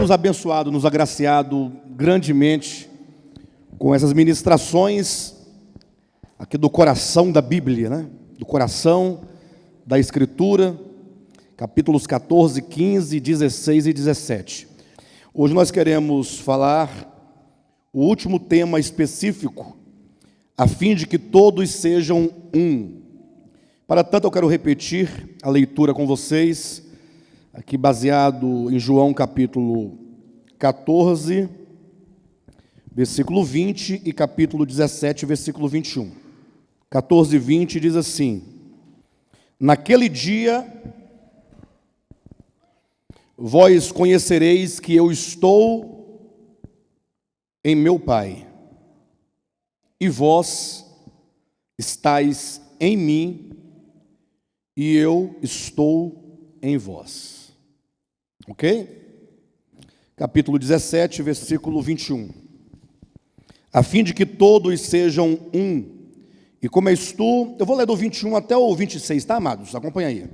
nos abençoado, nos agraciado grandemente com essas ministrações aqui do coração da Bíblia, né? Do coração da Escritura, capítulos 14, 15, 16 e 17. Hoje nós queremos falar o último tema específico, a fim de que todos sejam um. Para tanto, eu quero repetir a leitura com vocês, aqui baseado em João capítulo 14, versículo 20 e capítulo 17, versículo 21. 14 e 20 diz assim: naquele dia, vós conhecereis que eu estou em meu Pai, e vós estáis em mim, e eu estou em vós. Ok? Capítulo 17, versículo 21. A fim de que todos sejam um. E como és tu, eu vou ler do 21 até o 26, tá, amados? Acompanha aí.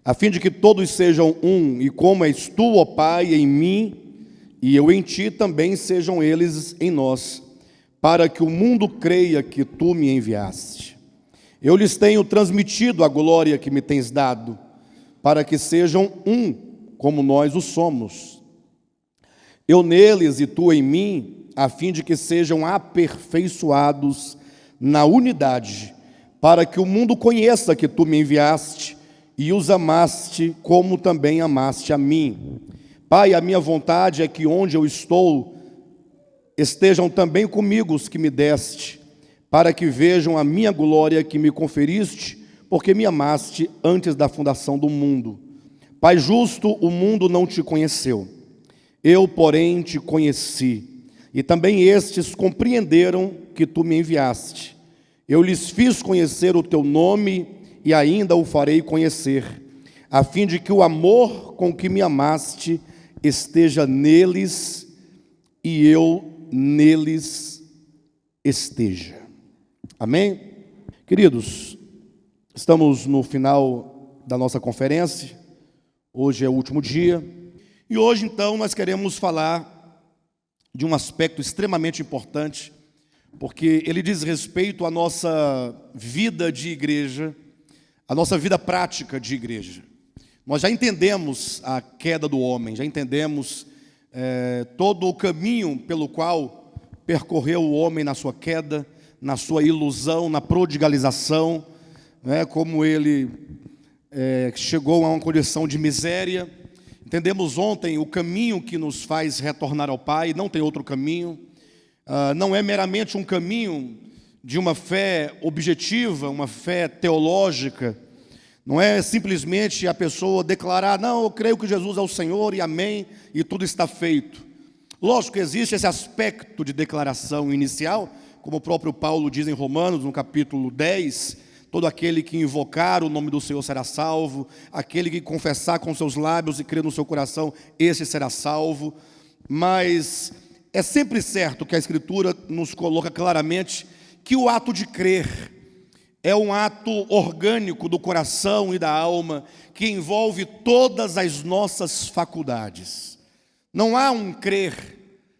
A fim de que todos sejam um, e como és tu, ó Pai, em mim, e eu em ti, também sejam eles em nós, para que o mundo creia que tu me enviaste. Eu lhes tenho transmitido a glória que me tens dado, para que sejam um, como nós o somos. Eu neles e tu em mim, a fim de que sejam aperfeiçoados na unidade, para que o mundo conheça que tu me enviaste e os amaste como também amaste a mim. Pai, a minha vontade é que onde eu estou, estejam também comigo os que me deste, para que vejam a minha glória que me conferiste, porque me amaste antes da fundação do mundo. Pai justo, o mundo não te conheceu, eu, porém, te conheci, e também estes compreenderam que tu me enviaste. Eu lhes fiz conhecer o teu nome e ainda o farei conhecer, a fim de que o amor com que me amaste esteja neles e eu neles esteja. Amém? Queridos, estamos no final da nossa conferência, hoje é o último dia, e hoje então nós queremos falar de um aspecto extremamente importante, porque ele diz respeito à nossa vida de igreja, à nossa vida prática de igreja. Nós já entendemos a queda do homem, já entendemos todo o caminho pelo qual percorreu o homem na sua queda, na sua ilusão, na prodigalização, né, como ele chegou a uma condição de miséria. Entendemos ontem o caminho que nos faz retornar ao Pai, não tem outro caminho. Não é meramente um caminho de uma fé objetiva, uma fé teológica. Não é simplesmente a pessoa declarar: não, eu creio que Jesus é o Senhor e amém, e tudo está feito. Lógico que existe esse aspecto de declaração inicial, como o próprio Paulo diz em Romanos, no capítulo 10, todo aquele que invocar o nome do Senhor será salvo, aquele que confessar com seus lábios e crer no seu coração, esse será salvo. Mas é sempre certo que a Escritura nos coloca claramente que o ato de crer é um ato orgânico do coração e da alma, que envolve todas as nossas faculdades. Não há um crer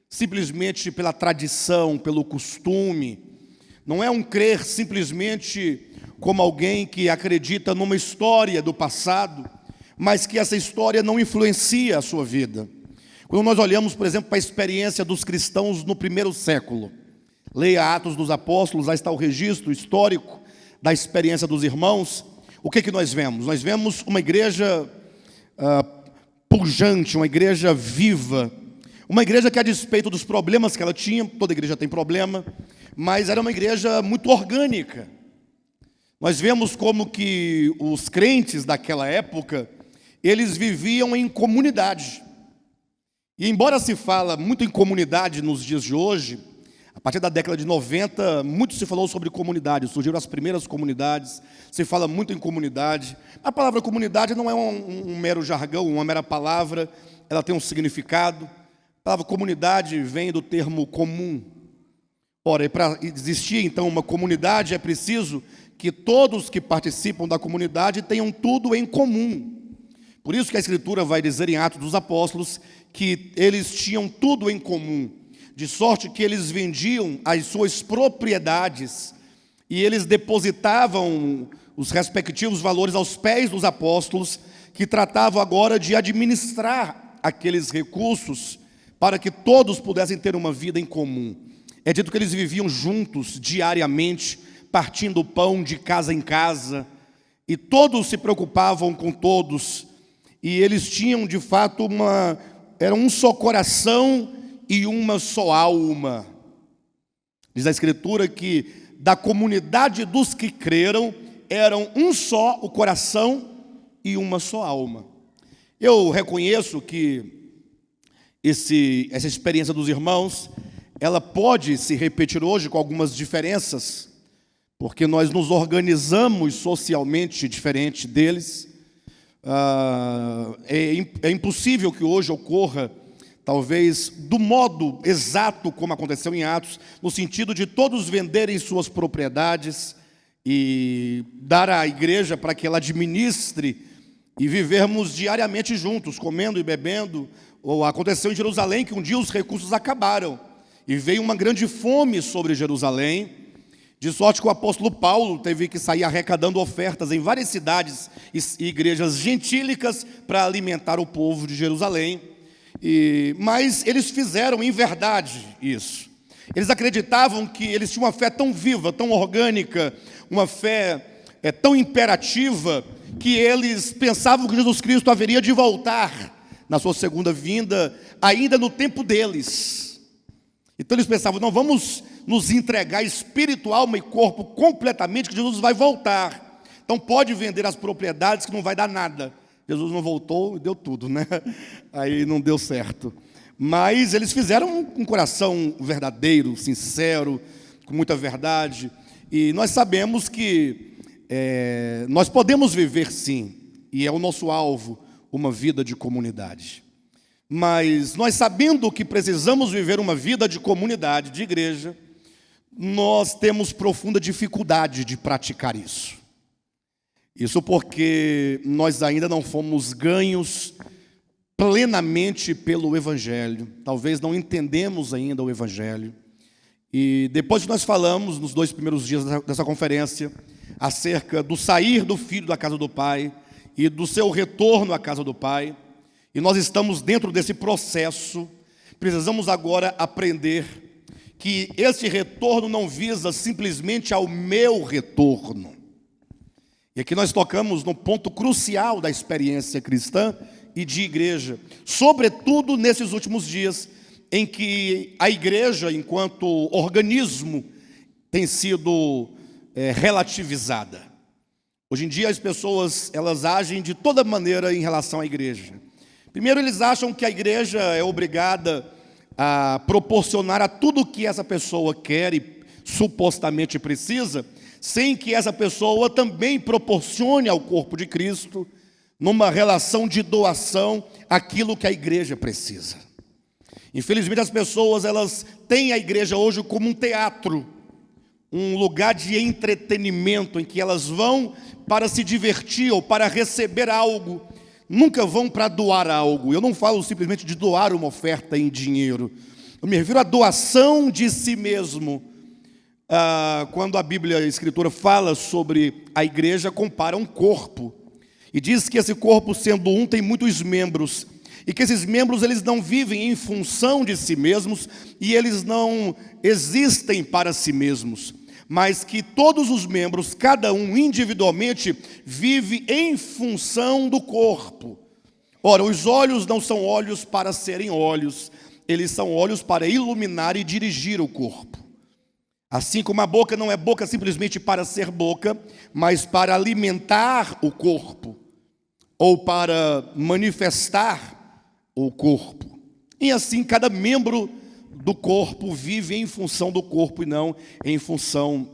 simplesmente pela tradição, pelo costume. Não é um crer simplesmente como alguém que acredita numa história do passado, mas que essa história não influencia a sua vida. Quando nós olhamos, por exemplo, para a experiência dos cristãos no primeiro século, leia Atos dos Apóstolos, lá está o registro histórico da experiência dos irmãos. O que nós vemos? Nós vemos uma igreja pujante, uma igreja viva, uma igreja que, a despeito dos problemas que ela tinha, toda igreja tem problema, mas era uma igreja muito orgânica. Nós vemos como que os crentes daquela época, eles viviam em comunidade. E embora se fala muito em comunidade nos dias de hoje, a partir da década de 90, muito se falou sobre comunidade, surgiram as primeiras comunidades, se fala muito em comunidade. A palavra comunidade não é um mero jargão, uma mera palavra, ela tem um significado. A palavra comunidade vem do termo comum. Ora, para existir então uma comunidade, é preciso que todos que participam da comunidade tenham tudo em comum. Por isso que a Escritura vai dizer em Atos dos Apóstolos que eles tinham tudo em comum, de sorte que eles vendiam as suas propriedades e eles depositavam os respectivos valores aos pés dos apóstolos, que tratavam agora de administrar aqueles recursos para que todos pudessem ter uma vida em comum. É dito que eles viviam juntos diariamente, partindo o pão de casa em casa, e todos se preocupavam com todos, e eles tinham de fato era um só coração e uma só alma. Diz a Escritura que da comunidade dos que creram, eram um só o coração e uma só alma. Eu reconheço que essa experiência dos irmãos, ela pode se repetir hoje com algumas diferenças, porque nós nos organizamos socialmente diferente deles. É impossível que hoje ocorra, talvez, do modo exato como aconteceu em Atos, no sentido de todos venderem suas propriedades e dar à igreja para que ela administre e vivermos diariamente juntos, comendo e bebendo. Ou aconteceu em Jerusalém que um dia os recursos acabaram e veio uma grande fome sobre Jerusalém, de sorte que o apóstolo Paulo teve que sair arrecadando ofertas em várias cidades e igrejas gentílicas para alimentar o povo de Jerusalém. Mas eles fizeram em verdade isso. Eles acreditavam que eles tinham uma fé tão viva, tão orgânica, uma fé tão imperativa, que eles pensavam que Jesus Cristo haveria de voltar na sua segunda vinda, ainda no tempo deles. Então eles pensavam, não, vamos nos entregar espírito, alma e corpo completamente, que Jesus vai voltar. Então pode vender as propriedades que não vai dar nada. Jesus não voltou e deu tudo, né? Aí não deu certo. Mas eles fizeram com um coração verdadeiro, sincero, com muita verdade. E nós sabemos que nós podemos viver sim, e é o nosso alvo, uma vida de comunidade. Mas nós, sabendo que precisamos viver uma vida de comunidade, de igreja, nós temos profunda dificuldade de praticar isso. Isso porque nós ainda não fomos ganhos plenamente pelo Evangelho. Talvez não entendemos ainda o Evangelho. E depois que nós falamos, nos 2 primeiros dias dessa conferência, acerca do sair do filho da casa do pai e do seu retorno à casa do pai, e nós estamos dentro desse processo, precisamos agora aprender que esse retorno não visa simplesmente ao meu retorno. E aqui nós tocamos no ponto crucial da experiência cristã e de igreja, sobretudo nesses últimos dias, em que a igreja, enquanto organismo, tem sido relativizada. Hoje em dia as pessoas, elas agem de toda maneira em relação à igreja. Primeiro, eles acham que a igreja é obrigada a proporcionar a tudo o que essa pessoa quer e supostamente precisa, sem que essa pessoa também proporcione ao corpo de Cristo, numa relação de doação, aquilo que a igreja precisa. Infelizmente as pessoas, elas têm a igreja hoje como um teatro, um lugar de entretenimento, em que elas vão para se divertir ou para receber algo, nunca vão para doar algo. Eu não falo simplesmente de doar uma oferta em dinheiro, eu me refiro à doação de si mesmo. Quando a Bíblia, a Escritura, fala sobre a igreja, compara um corpo, e diz que esse corpo, sendo um, tem muitos membros, e que esses membros, eles não vivem em função de si mesmos, e eles não existem para si mesmos, mas que todos os membros, cada um individualmente, vive em função do corpo. Ora, os olhos não são olhos para serem olhos, eles são olhos para iluminar e dirigir o corpo. Assim como a boca não é boca simplesmente para ser boca, mas para alimentar o corpo, ou para manifestar o corpo. E assim cada membro do corpo vive em função do corpo e não em função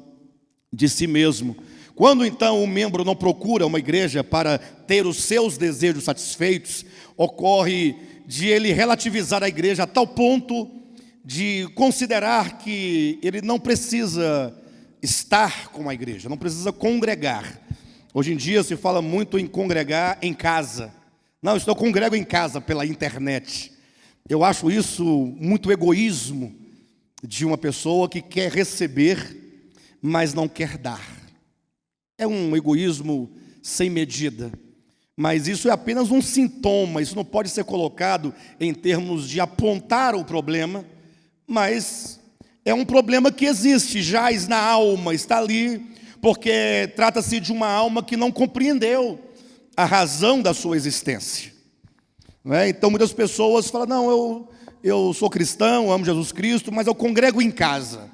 de si mesmo. Quando então o membro não procura uma igreja para ter os seus desejos satisfeitos, ocorre de ele relativizar a igreja a tal ponto de considerar que ele não precisa estar com a igreja, não precisa congregar. Hoje em dia se fala muito em congregar em casa, Não, eu congrego em casa pela internet. Eu acho isso muito egoísmo de uma pessoa que quer receber, mas não quer dar. É um egoísmo sem medida. Mas isso é apenas um sintoma, isso não pode ser colocado em termos de apontar o problema, mas é um problema que existe, jaz na alma, está ali, porque trata-se de uma alma que não compreendeu a razão da sua existência. Não é? Então muitas pessoas falam, não, eu sou cristão, amo Jesus Cristo, mas eu congrego em casa.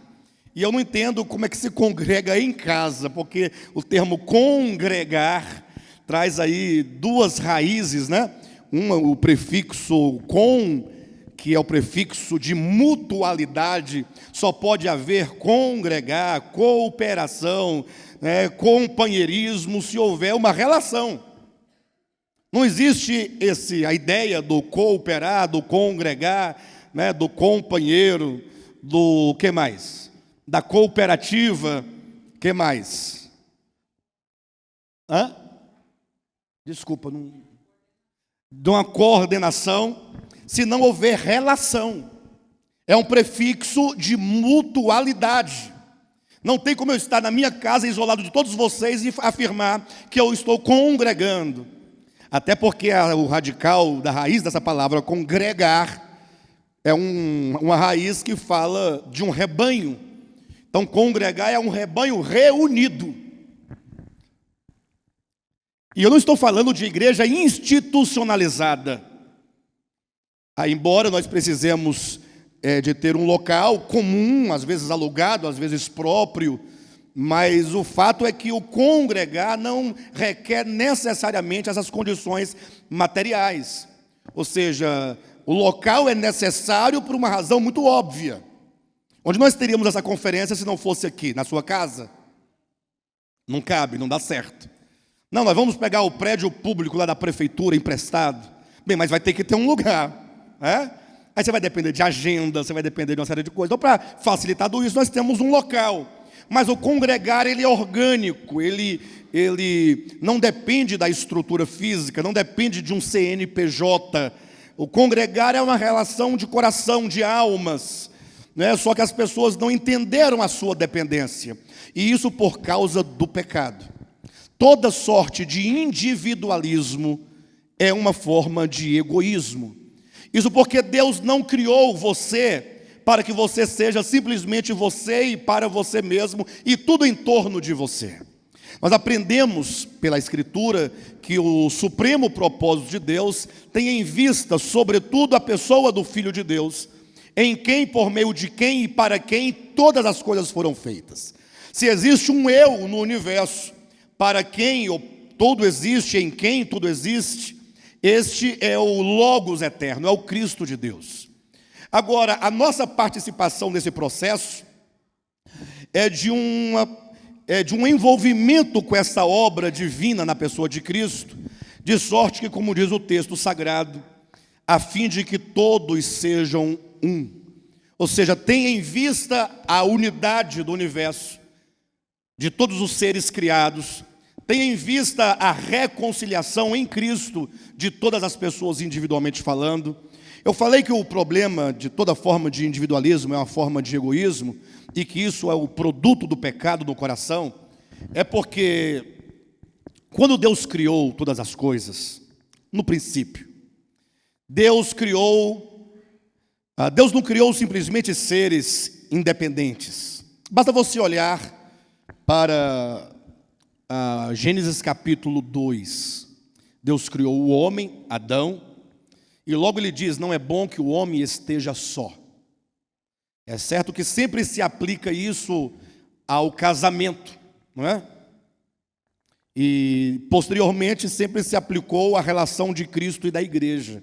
E eu não entendo como é que se congrega em casa, porque o termo congregar traz aí duas raízes, né? Uma, o prefixo com, que é o prefixo de mutualidade, só pode haver congregar, cooperação, né? Companheirismo, se houver uma relação. Não existe a ideia do cooperar, do congregar, né? Do companheiro, do que mais? Da cooperativa, que mais? Desculpa, não... de uma coordenação, se não houver relação. É um prefixo de mutualidade. Não tem como eu estar na minha casa, isolado de todos vocês, e afirmar que eu estou congregando. Até porque o radical da raiz dessa palavra, congregar, é uma raiz que fala de um rebanho. Então, congregar é um rebanho reunido. E eu não estou falando de igreja institucionalizada. Embora nós precisemos de ter um local comum, às vezes alugado, às vezes próprio, mas o fato é que o congregar não requer necessariamente essas condições materiais. Ou seja, o local é necessário por uma razão muito óbvia. Onde nós teríamos essa conferência se não fosse aqui, na sua casa? Não cabe, não dá certo. Não, nós vamos pegar o prédio público lá da prefeitura emprestado. Bem, mas vai ter que ter um lugar. Aí você vai depender de agenda, você vai depender de uma série de coisas. Então, para facilitar tudo isso, nós temos um local. Mas o congregar, ele é orgânico, ele não depende da estrutura física, não depende de um CNPJ. O congregar é uma relação de coração, de almas, né? Só que as pessoas não entenderam a sua dependência. E isso por causa do pecado. Toda sorte de individualismo é uma forma de egoísmo. Isso porque Deus não criou você para que você seja simplesmente você e para você mesmo e tudo em torno de você. Nós aprendemos pela Escritura que o supremo propósito de Deus tem em vista, sobretudo, a pessoa do Filho de Deus, em quem, por meio de quem e para quem todas as coisas foram feitas. Se existe um eu no universo, para quem tudo existe, em quem tudo existe, este é o Logos eterno, é o Cristo de Deus. Agora, a nossa participação nesse processo é de um envolvimento com essa obra divina na pessoa de Cristo, de sorte que, como diz o texto sagrado, a fim de que todos sejam um. Ou seja, tenha em vista a unidade do universo, de todos os seres criados, tenha em vista a reconciliação em Cristo de todas as pessoas individualmente falando. Eu falei que o problema de toda forma de individualismo é uma forma de egoísmo e que isso é o produto do pecado no coração. É porque quando Deus criou todas as coisas, no princípio, Deus não criou simplesmente seres independentes. Basta você olhar para Gênesis capítulo 2. Deus criou o homem, Adão, e logo ele diz, não é bom que o homem esteja só. É certo que sempre se aplica isso ao casamento, não é? E posteriormente sempre se aplicou à relação de Cristo e da igreja.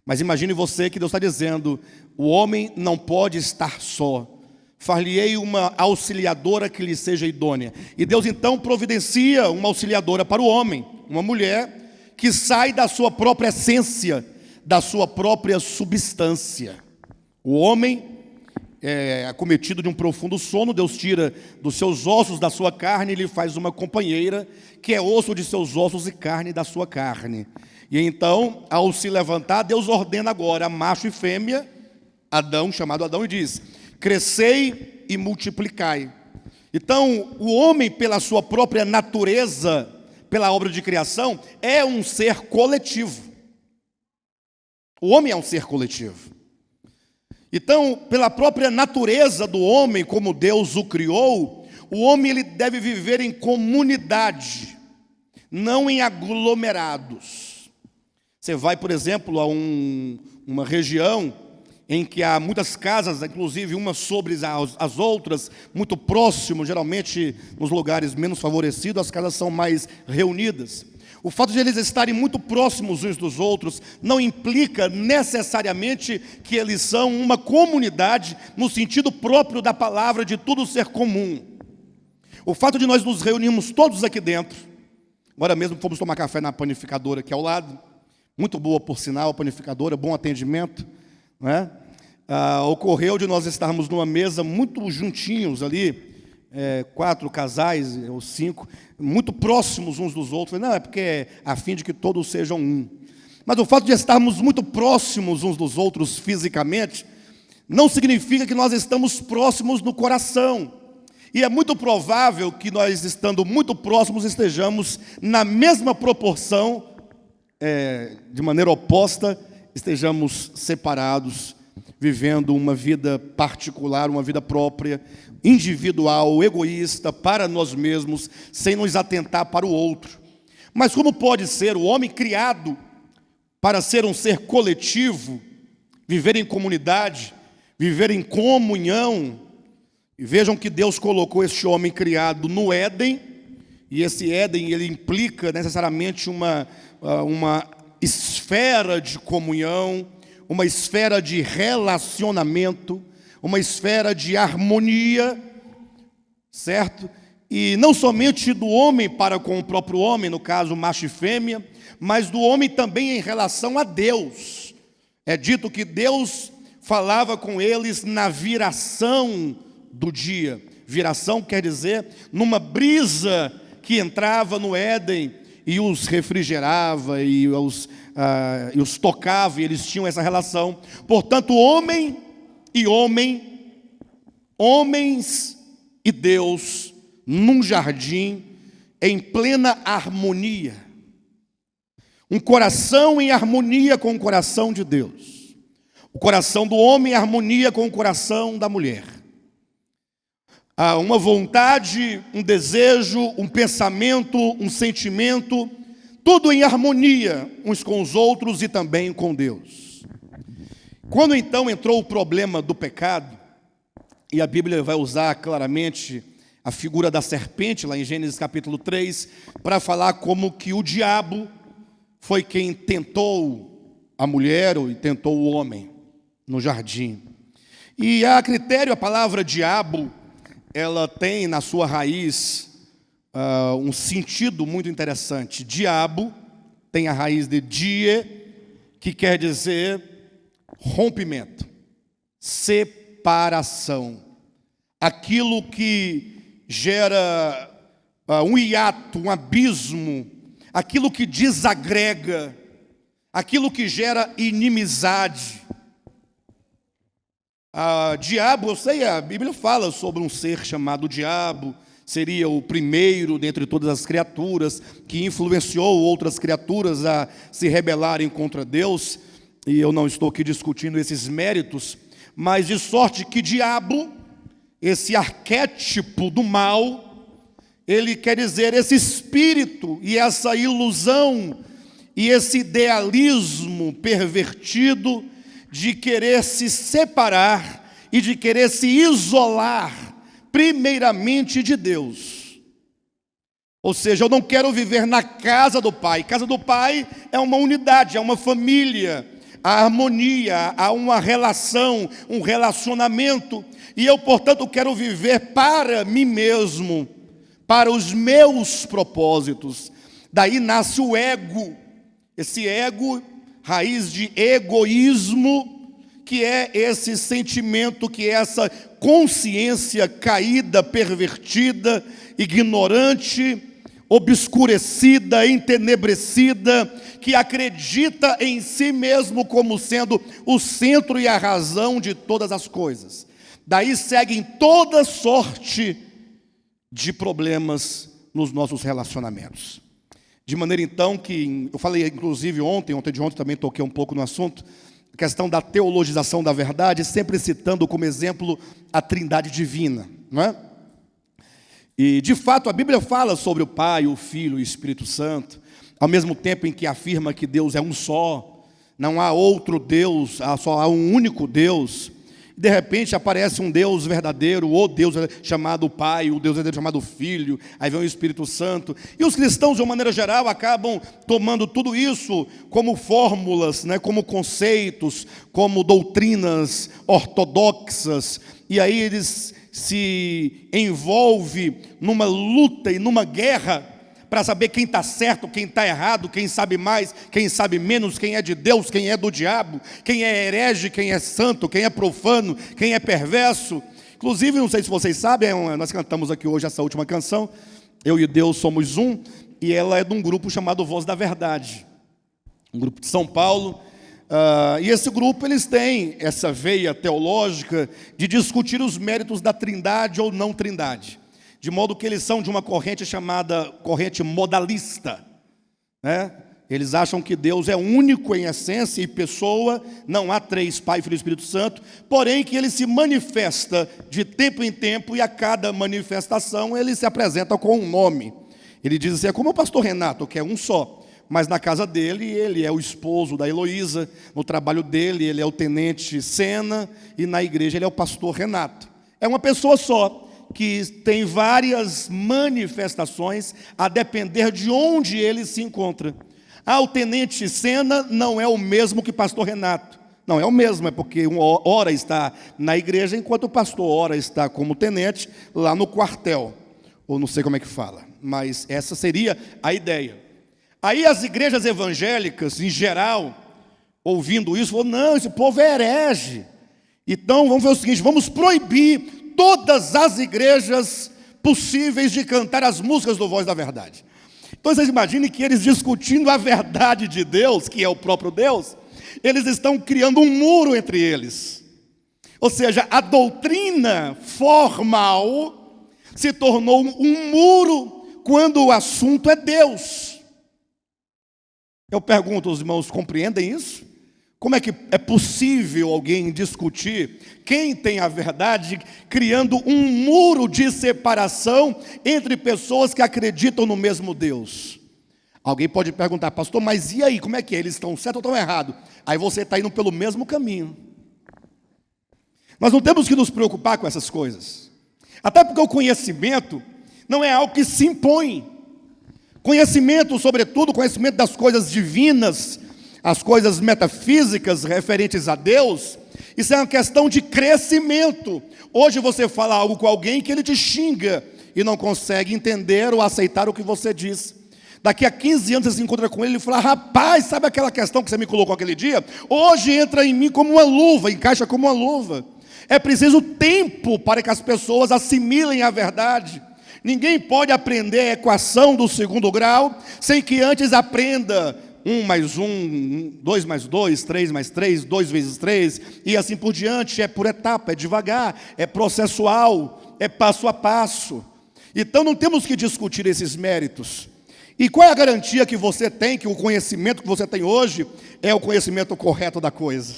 Mas imagine você que Deus está dizendo, o homem não pode estar só. Far-lhe-ei uma auxiliadora que lhe seja idônea. E Deus então providencia uma auxiliadora para o homem, uma mulher que sai da sua própria essência, da sua própria substância. O homem é acometido de um profundo sono, Deus tira dos seus ossos, da sua carne, e lhe faz uma companheira, que é osso de seus ossos e carne da sua carne. E então, ao se levantar, Deus ordena agora, macho e fêmea, Adão, chamado Adão, e diz: crescei e multiplicai. Então, o homem, pela sua própria natureza, pela obra de criação, é um ser coletivo. O homem é um ser coletivo. Então, pela própria natureza do homem, como Deus o criou, o homem ele deve viver em comunidade, não em aglomerados. Você vai, por exemplo, a uma região em que há muitas casas, inclusive umas sobre as outras, muito próximo, geralmente nos lugares menos favorecidos, as casas são mais reunidas. O fato de eles estarem muito próximos uns dos outros não implica necessariamente que eles são uma comunidade no sentido próprio da palavra de tudo ser comum. O fato de nós nos reunirmos todos aqui dentro, agora mesmo fomos tomar café na panificadora aqui ao lado, muito boa por sinal, a panificadora, bom atendimento, não é? Ocorreu de nós estarmos numa mesa muito juntinhos ali, 4 casais ou 5, muito próximos uns dos outros. Não, é porque é a fim de que todos sejam um. Mas o fato de estarmos muito próximos uns dos outros fisicamente, não significa que nós estamos próximos no coração. E é muito provável que nós, estando muito próximos, estejamos na mesma proporção, de maneira oposta, estejamos separados, vivendo uma vida particular, uma vida própria, individual, egoísta, para nós mesmos, sem nos atentar para o outro. Mas como pode ser o homem criado para ser um ser coletivo, viver em comunidade, viver em comunhão? E vejam que Deus colocou este homem criado no Éden, e esse Éden ele implica necessariamente uma esfera de comunhão, uma esfera de relacionamento, uma esfera de harmonia, certo? E não somente do homem para com o próprio homem, no caso macho e fêmea, mas do homem também em relação a Deus. É dito que Deus falava com eles na viração do dia. Viração quer dizer numa brisa que entrava no Éden e os refrigerava e os tocava, e eles tinham essa relação. Portanto, homem e homem, homens e Deus, num jardim, em plena harmonia. Um coração em harmonia com o coração de Deus. O coração do homem em harmonia com o coração da mulher. Há uma vontade, um desejo, um pensamento, um sentimento, tudo em harmonia uns com os outros e também com Deus. Quando então entrou o problema do pecado, e a Bíblia vai usar claramente a figura da serpente, lá em Gênesis capítulo 3, para falar como que o diabo foi quem tentou a mulher e tentou o homem no jardim. E a critério, a palavra diabo, ela tem na sua raiz um sentido muito interessante. Diabo tem a raiz de die, que quer dizer rompimento, separação. Aquilo que gera um hiato, um abismo, aquilo que desagrega, aquilo que gera inimizade. Diabo, eu sei, a Bíblia fala sobre um ser chamado diabo, seria o primeiro dentre todas as criaturas, que influenciou outras criaturas a se rebelarem contra Deus, e eu não estou aqui discutindo esses méritos, mas de sorte que diabo, esse arquétipo do mal, ele quer dizer esse espírito e essa ilusão e esse idealismo pervertido de querer se separar e de querer se isolar primeiramente de Deus. Ou seja, eu não quero viver na casa do Pai. Casa do Pai é uma unidade, é uma família, há harmonia, há uma relação, um relacionamento, e eu, portanto, quero viver para mim mesmo, para os meus propósitos. Daí nasce o ego, esse ego, raiz de egoísmo, que é esse sentimento, que é essa consciência caída, pervertida, ignorante, obscurecida, entenebrecida, que acredita em si mesmo como sendo o centro e a razão de todas as coisas. Daí seguem toda sorte de problemas nos nossos relacionamentos. De maneira então que, eu falei inclusive ontem de ontem também toquei um pouco no assunto, a questão da teologização da verdade, sempre citando como exemplo a Trindade divina, não é? E de fato a Bíblia fala sobre o Pai, o Filho e o Espírito Santo, ao mesmo tempo em que afirma que Deus é um só, não há outro Deus, só há um único Deus. De repente aparece um Deus verdadeiro, o Deus chamado Pai, o Deus verdadeiro chamado Filho, aí vem o Espírito Santo. E os cristãos, de uma maneira geral, acabam tomando tudo isso como fórmulas, né, como conceitos, como doutrinas ortodoxas. E aí eles se envolvem numa luta e numa guerra para saber quem está certo, quem está errado, quem sabe mais, quem sabe menos, quem é de Deus, quem é do diabo, quem é herege, quem é santo, quem é profano, quem é perverso. Inclusive, não sei se vocês sabem, nós cantamos aqui hoje essa última canção, Eu e Deus Somos Um, e ela é de um grupo chamado Voz da Verdade, um grupo de São Paulo. E esse grupo, eles têm essa veia teológica de discutir os méritos da trindade ou não trindade, de modo que eles são de uma corrente chamada corrente modalista, né? Eles acham que Deus é único em essência e pessoa, não há três, Pai, Filho e Espírito Santo, porém que ele se manifesta de tempo em tempo e a cada manifestação ele se apresenta com um nome. Ele diz assim, é como o pastor Renato, que é um só, mas na casa dele ele é o esposo da Heloísa, no trabalho dele ele é o tenente Sena e na igreja ele é o pastor Renato. É uma pessoa só, que tem várias manifestações a depender de onde ele se encontra. O tenente Sena não é o mesmo que pastor Renato. Não é o mesmo, é porque ora está na igreja, enquanto o pastor ora está como tenente lá no quartel. Ou não sei como é que fala, mas essa seria a ideia. Aí as igrejas evangélicas, em geral, ouvindo isso, falam, não, esse povo é herege. Então vamos ver o seguinte, vamos proibir todas as igrejas possíveis de cantar as músicas do Voz da Verdade. Então vocês imaginem que eles discutindo a verdade de Deus, que é o próprio Deus, eles estão criando um muro entre eles. Ou seja, a doutrina formal se tornou um muro quando o assunto é Deus. Eu pergunto aos irmãos, compreendem isso? Como é que é possível alguém discutir quem tem a verdade, criando um muro de separação entre pessoas que acreditam no mesmo Deus? Alguém pode perguntar, pastor, mas e aí, como é que é? Eles estão certos ou estão errados? Aí você está indo pelo mesmo caminho. Nós não temos que nos preocupar com essas coisas. Até porque o conhecimento não é algo que se impõe. Conhecimento, sobretudo, conhecimento das coisas divinas, as coisas metafísicas referentes a Deus, isso é uma questão de crescimento. Hoje você fala algo com alguém que ele te xinga e não consegue entender ou aceitar o que você diz. Daqui a 15 anos você se encontra com ele e fala, rapaz, sabe aquela questão que você me colocou aquele dia? Hoje entra em mim como uma luva, encaixa como uma luva. É preciso tempo para que as pessoas assimilem a verdade. Ninguém pode aprender a equação do segundo grau sem que antes aprenda 1 mais 1, 2 mais 2, 3 mais 3, 2 vezes 3, e assim por diante. É por etapa, é devagar, é processual, é passo a passo. Então não temos que discutir esses méritos. E qual é a garantia que você tem, que o conhecimento que você tem hoje é o conhecimento correto da coisa?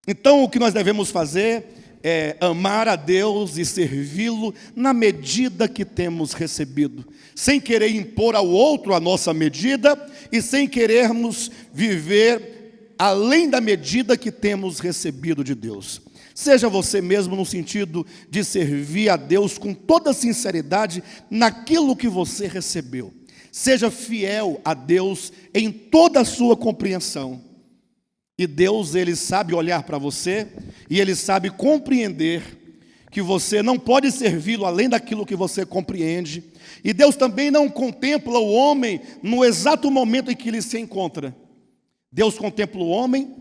Então o que nós devemos fazer é amar a Deus e servi-lo na medida que temos recebido, sem querer impor ao outro a nossa medida e sem querermos viver além da medida que temos recebido de Deus. Seja você mesmo no sentido de servir a Deus com toda sinceridade naquilo que você recebeu. Seja fiel a Deus em toda a sua compreensão. E Deus, Ele sabe olhar para você e Ele sabe compreender que você não pode servi-lo além daquilo que você compreende. E Deus também não contempla o homem no exato momento em que ele se encontra. Deus contempla o homem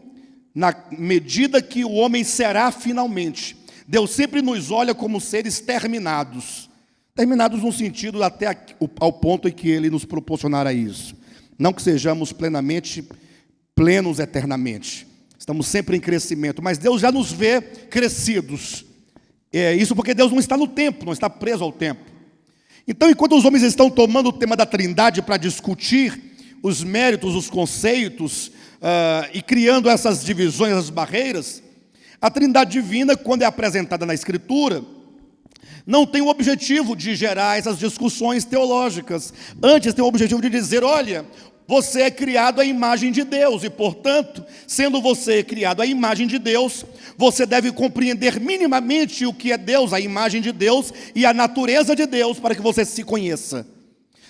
na medida que o homem será finalmente. Deus sempre nos olha como seres terminados. Terminados no sentido até ao ponto em que Ele nos proporcionará isso. Não que sejamos plenamente plenos eternamente. Estamos sempre em crescimento, mas Deus já nos vê crescidos. Isso porque Deus não está no tempo, não está preso ao tempo. Então, enquanto os homens estão tomando o tema da Trindade para discutir os méritos, os conceitos, e criando essas divisões, essas barreiras, a Trindade divina, quando é apresentada na Escritura, não tem o objetivo de gerar essas discussões teológicas. Antes tem o objetivo de dizer, olha, você é criado à imagem de Deus e, portanto, sendo você criado à imagem de Deus, você deve compreender minimamente o que é Deus, a imagem de Deus e a natureza de Deus, para que você se conheça.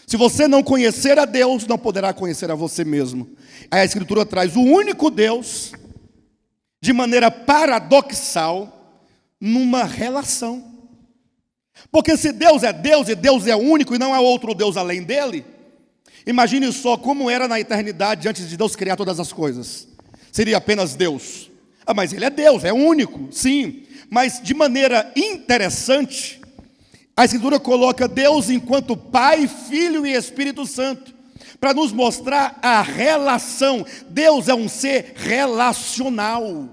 Se você não conhecer a Deus, não poderá conhecer a você mesmo. Aí a Escritura traz o único Deus, de maneira paradoxal, numa relação. Porque se Deus é Deus e Deus é único e não há outro Deus além dele, imagine só como era na eternidade antes de Deus criar todas as coisas. Seria apenas Deus. Mas Ele é Deus, é único, sim. Mas de maneira interessante, a Escritura coloca Deus enquanto Pai, Filho e Espírito Santo, para nos mostrar a relação. Deus é um ser relacional.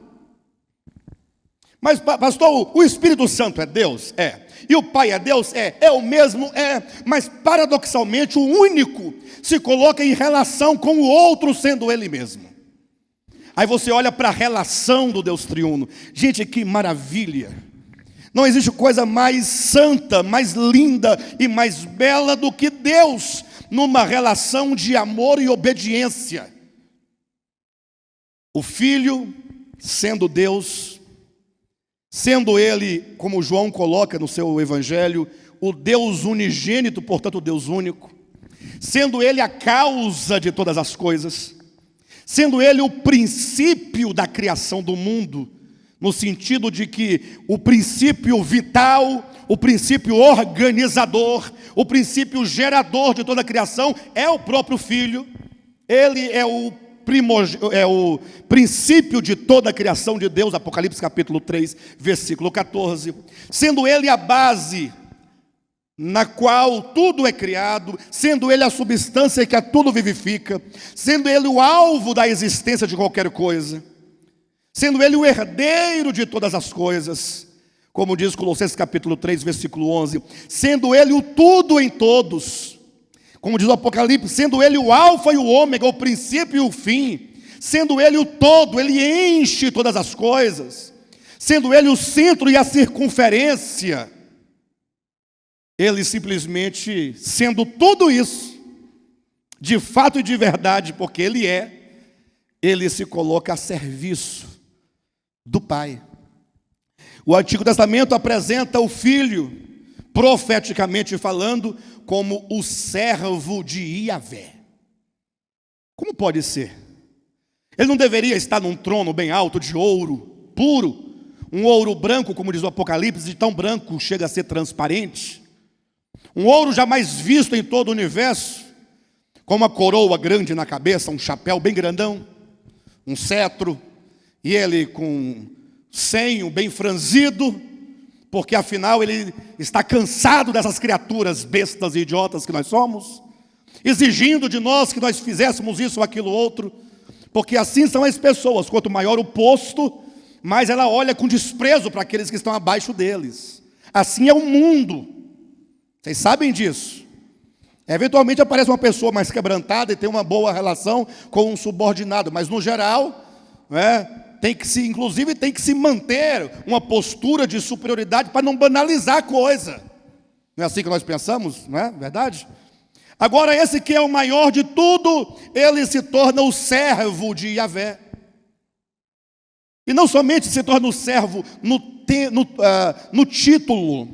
Mas pastor, o Espírito Santo é Deus? É. E o Pai é Deus? É o mesmo? É, mas paradoxalmente o único se coloca em relação com o outro, sendo Ele mesmo. Aí você olha para a relação do Deus triuno. Gente, que maravilha! Não existe coisa mais santa, mais linda e mais bela do que Deus numa relação de amor e obediência. O Filho, sendo Deus, sendo Ele, como João coloca no seu Evangelho, o Deus unigênito, portanto Deus único, sendo Ele a causa de todas as coisas, sendo Ele o princípio da criação do mundo, no sentido de que o princípio vital, o princípio organizador, o princípio gerador de toda a criação é o próprio Filho. Ele é o princípio de toda a criação de Deus, Apocalipse capítulo 3, versículo 14. Sendo Ele a base na qual tudo é criado, sendo Ele a substância que a tudo vivifica, sendo Ele o alvo da existência de qualquer coisa, sendo Ele o herdeiro de todas as coisas, como diz Colossenses capítulo 3, versículo 11, sendo Ele o tudo em todos, como diz o Apocalipse, sendo Ele o alfa e o ômega, o princípio e o fim, sendo Ele o todo, Ele enche todas as coisas, sendo Ele o centro e a circunferência, Ele simplesmente, sendo tudo isso, de fato e de verdade, porque Ele se coloca a serviço do Pai. O Antigo Testamento apresenta o Filho, profeticamente falando, como o servo de Iavé. Como pode ser? Ele não deveria estar num trono bem alto de ouro, puro, um ouro branco, como diz o Apocalipse, de tão branco chega a ser transparente, um ouro jamais visto em todo o universo, com uma coroa grande na cabeça, um chapéu bem grandão, um cetro, e ele com senho bem franzido, porque afinal ele está cansado dessas criaturas bestas e idiotas que nós somos, exigindo de nós que nós fizéssemos isso ou aquilo outro, porque assim são as pessoas, quanto maior o posto, mais ela olha com desprezo para aqueles que estão abaixo deles. Assim é o mundo, vocês sabem disso. Eventualmente aparece uma pessoa mais quebrantada e tem uma boa relação com um subordinado, mas no geral, inclusive tem que se manter uma postura de superioridade para não banalizar a coisa. Não é assim que nós pensamos, não é verdade? Agora esse que é o maior de tudo, ele se torna o servo de Iavé. E não somente se torna o servo no título,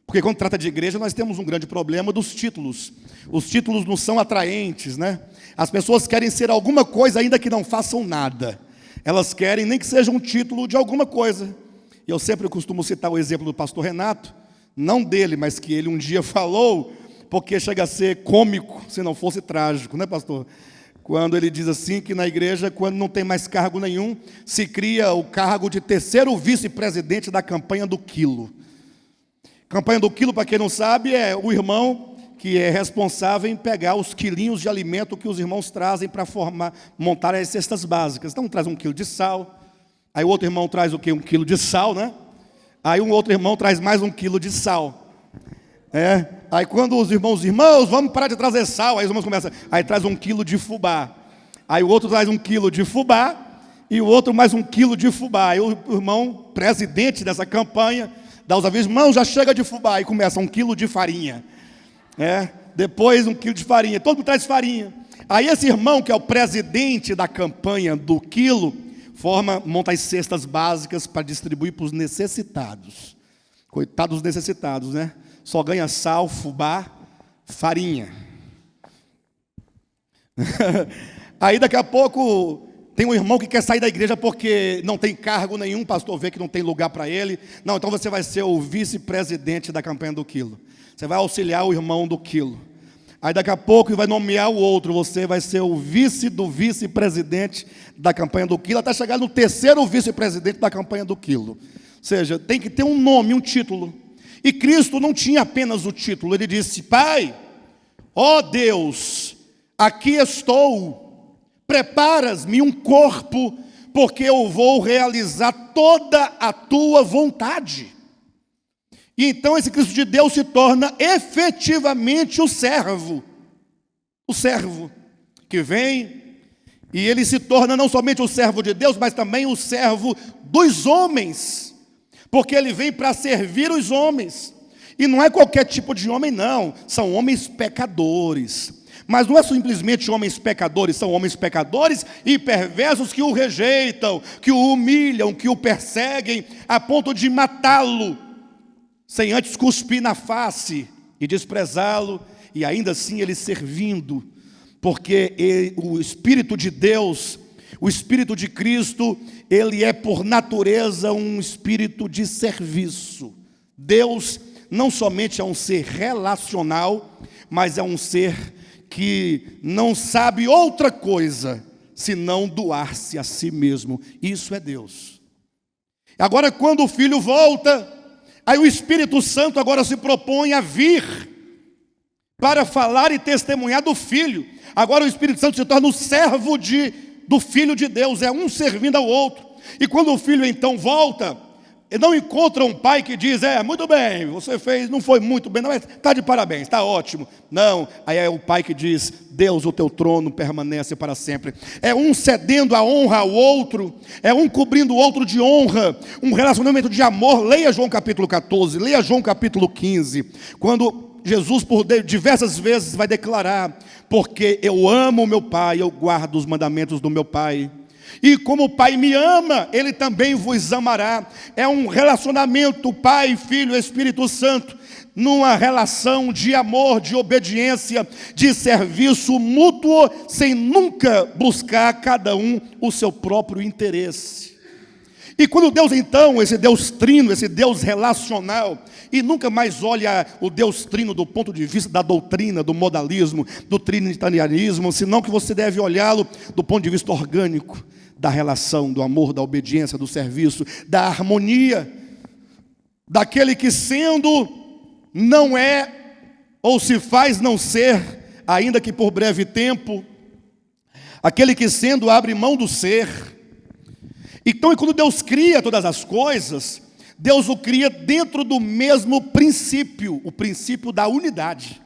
porque quando trata de igreja nós temos um grande problema dos títulos. Os títulos não são atraentes, né? As pessoas querem ser alguma coisa ainda que não façam nada. Elas querem nem que seja um título de alguma coisa. E eu sempre costumo citar o exemplo do pastor Renato, não dele, mas que ele um dia falou, porque chega a ser cômico, se não fosse trágico, né, pastor? Quando ele diz assim que na igreja, quando não tem mais cargo nenhum, se cria o cargo de terceiro vice-presidente da campanha do quilo. Campanha do quilo, para quem não sabe, é o irmão que é responsável em pegar os quilinhos de alimento que os irmãos trazem para montar as cestas básicas. Então traz 1 quilo de sal, aí o outro irmão traz o quê? 1 quilo de sal, né? Aí um outro irmão traz mais 1 quilo de sal. Aí quando os irmãos, vamos parar de trazer sal, aí os irmãos começam, aí traz 1 quilo de fubá. Aí o outro traz 1 quilo de fubá, e o outro mais 1 quilo de fubá. Aí o irmão, presidente dessa campanha, dá os avisos, irmão, já chega de fubá, e começa 1 quilo de farinha. Depois 1 quilo de farinha, todo mundo traz farinha. Aí esse irmão, que é o presidente da campanha do quilo, monta as cestas básicas para distribuir para os necessitados. Coitados dos necessitados, né? Só ganha sal, fubá, farinha. Aí daqui a pouco tem um irmão que quer sair da igreja porque não tem cargo nenhum, o pastor vê que não tem lugar para ele. Não, então você vai ser o vice-presidente da campanha do quilo. Você vai auxiliar o irmão do quilo. Aí daqui a pouco vai nomear o outro, você vai ser o vice do vice-presidente da campanha do quilo, até chegar no terceiro vice-presidente da campanha do quilo. Ou seja, tem que ter um nome, um título. E Cristo não tinha apenas o título, ele disse, Pai, ó Deus, aqui estou, preparas-me um corpo, porque eu vou realizar toda a tua vontade. E então esse Cristo de Deus se torna efetivamente o servo que vem, e ele se torna não somente o servo de Deus, mas também o servo dos homens, porque ele vem para servir os homens, e não é qualquer tipo de homem não, são homens pecadores, mas não é simplesmente homens pecadores, são homens pecadores e perversos que o rejeitam, que o humilham, que o perseguem, a ponto de matá-lo, sem antes cuspir na face e desprezá-lo, e ainda assim ele servindo, porque o Espírito de Deus, o Espírito de Cristo, ele é por natureza um espírito de serviço. Deus não somente é um ser relacional, mas é um ser que não sabe outra coisa senão doar-se a si mesmo. Isso é Deus. Agora quando o Filho volta, aí o Espírito Santo agora se propõe a vir para falar e testemunhar do Filho. Agora o Espírito Santo se torna o servo do Filho de Deus, é um servindo ao outro. E quando o Filho então volta, ele não encontra um pai que diz, muito bem, você fez, não foi muito bem, não, está de parabéns, está ótimo. Não, aí é o pai que diz, Deus, o teu trono permanece para sempre. É um cedendo a honra ao outro, é um cobrindo o outro de honra, um relacionamento de amor. Leia João capítulo 14, leia João capítulo 15, quando Jesus por diversas vezes vai declarar, porque eu amo o meu Pai, eu guardo os mandamentos do meu Pai. E como o Pai me ama, Ele também vos amará. É um relacionamento Pai, Filho, Espírito Santo, numa relação de amor, de obediência, de serviço mútuo, sem nunca buscar cada um o seu próprio interesse. E quando Deus então, esse Deus trino, esse Deus relacional, e nunca mais olha o Deus trino do ponto de vista da doutrina, do modalismo, do trinitarianismo, senão que você deve olhá-lo do ponto de vista orgânico, da relação, do amor, da obediência, do serviço, da harmonia, daquele que sendo, não é, ou se faz não ser, ainda que por breve tempo, aquele que sendo abre mão do ser. Então, quando Deus cria todas as coisas, Deus o cria dentro do mesmo princípio, o princípio da unidade.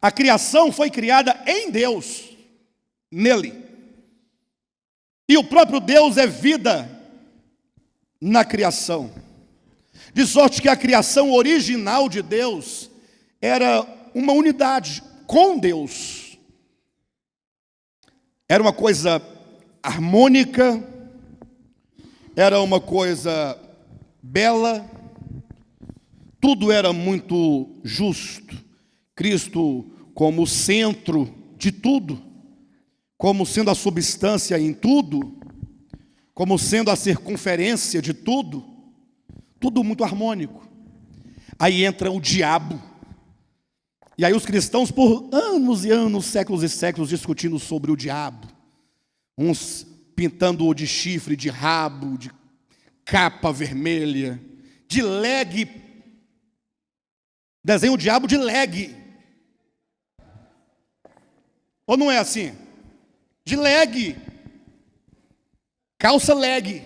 A criação foi criada em Deus, nele. E o próprio Deus é vida na criação. De sorte que a criação original de Deus era uma unidade com Deus. Era uma coisa harmônica, era uma coisa bela, tudo era muito justo. Cristo como centro de tudo, como sendo a substância em tudo, como sendo a circunferência de tudo, tudo muito harmônico. Aí entra o diabo. E aí os cristãos por anos e anos, séculos e séculos, discutindo sobre o diabo. Uns pintando-o de chifre, de rabo, de capa vermelha, de legue Desenha o diabo de leg. Ou não é assim? De leg. Calça leg.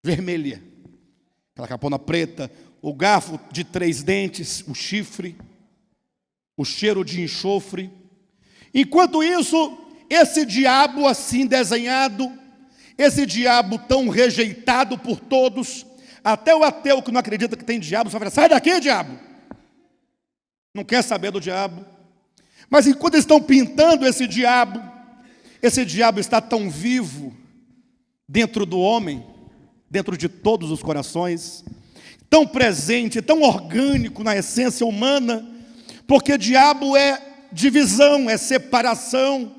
Vermelha. Aquela capona preta. O garfo de 3 dentes. O chifre. O cheiro de enxofre. Enquanto isso, esse diabo assim desenhado, esse diabo tão rejeitado por todos, até o ateu que não acredita que tem diabo, só fala: sai daqui, diabo. Não quer saber do diabo. Mas enquanto estão pintando esse diabo está tão vivo dentro do homem, dentro de todos os corações, tão presente, tão orgânico na essência humana, porque diabo é divisão, é separação.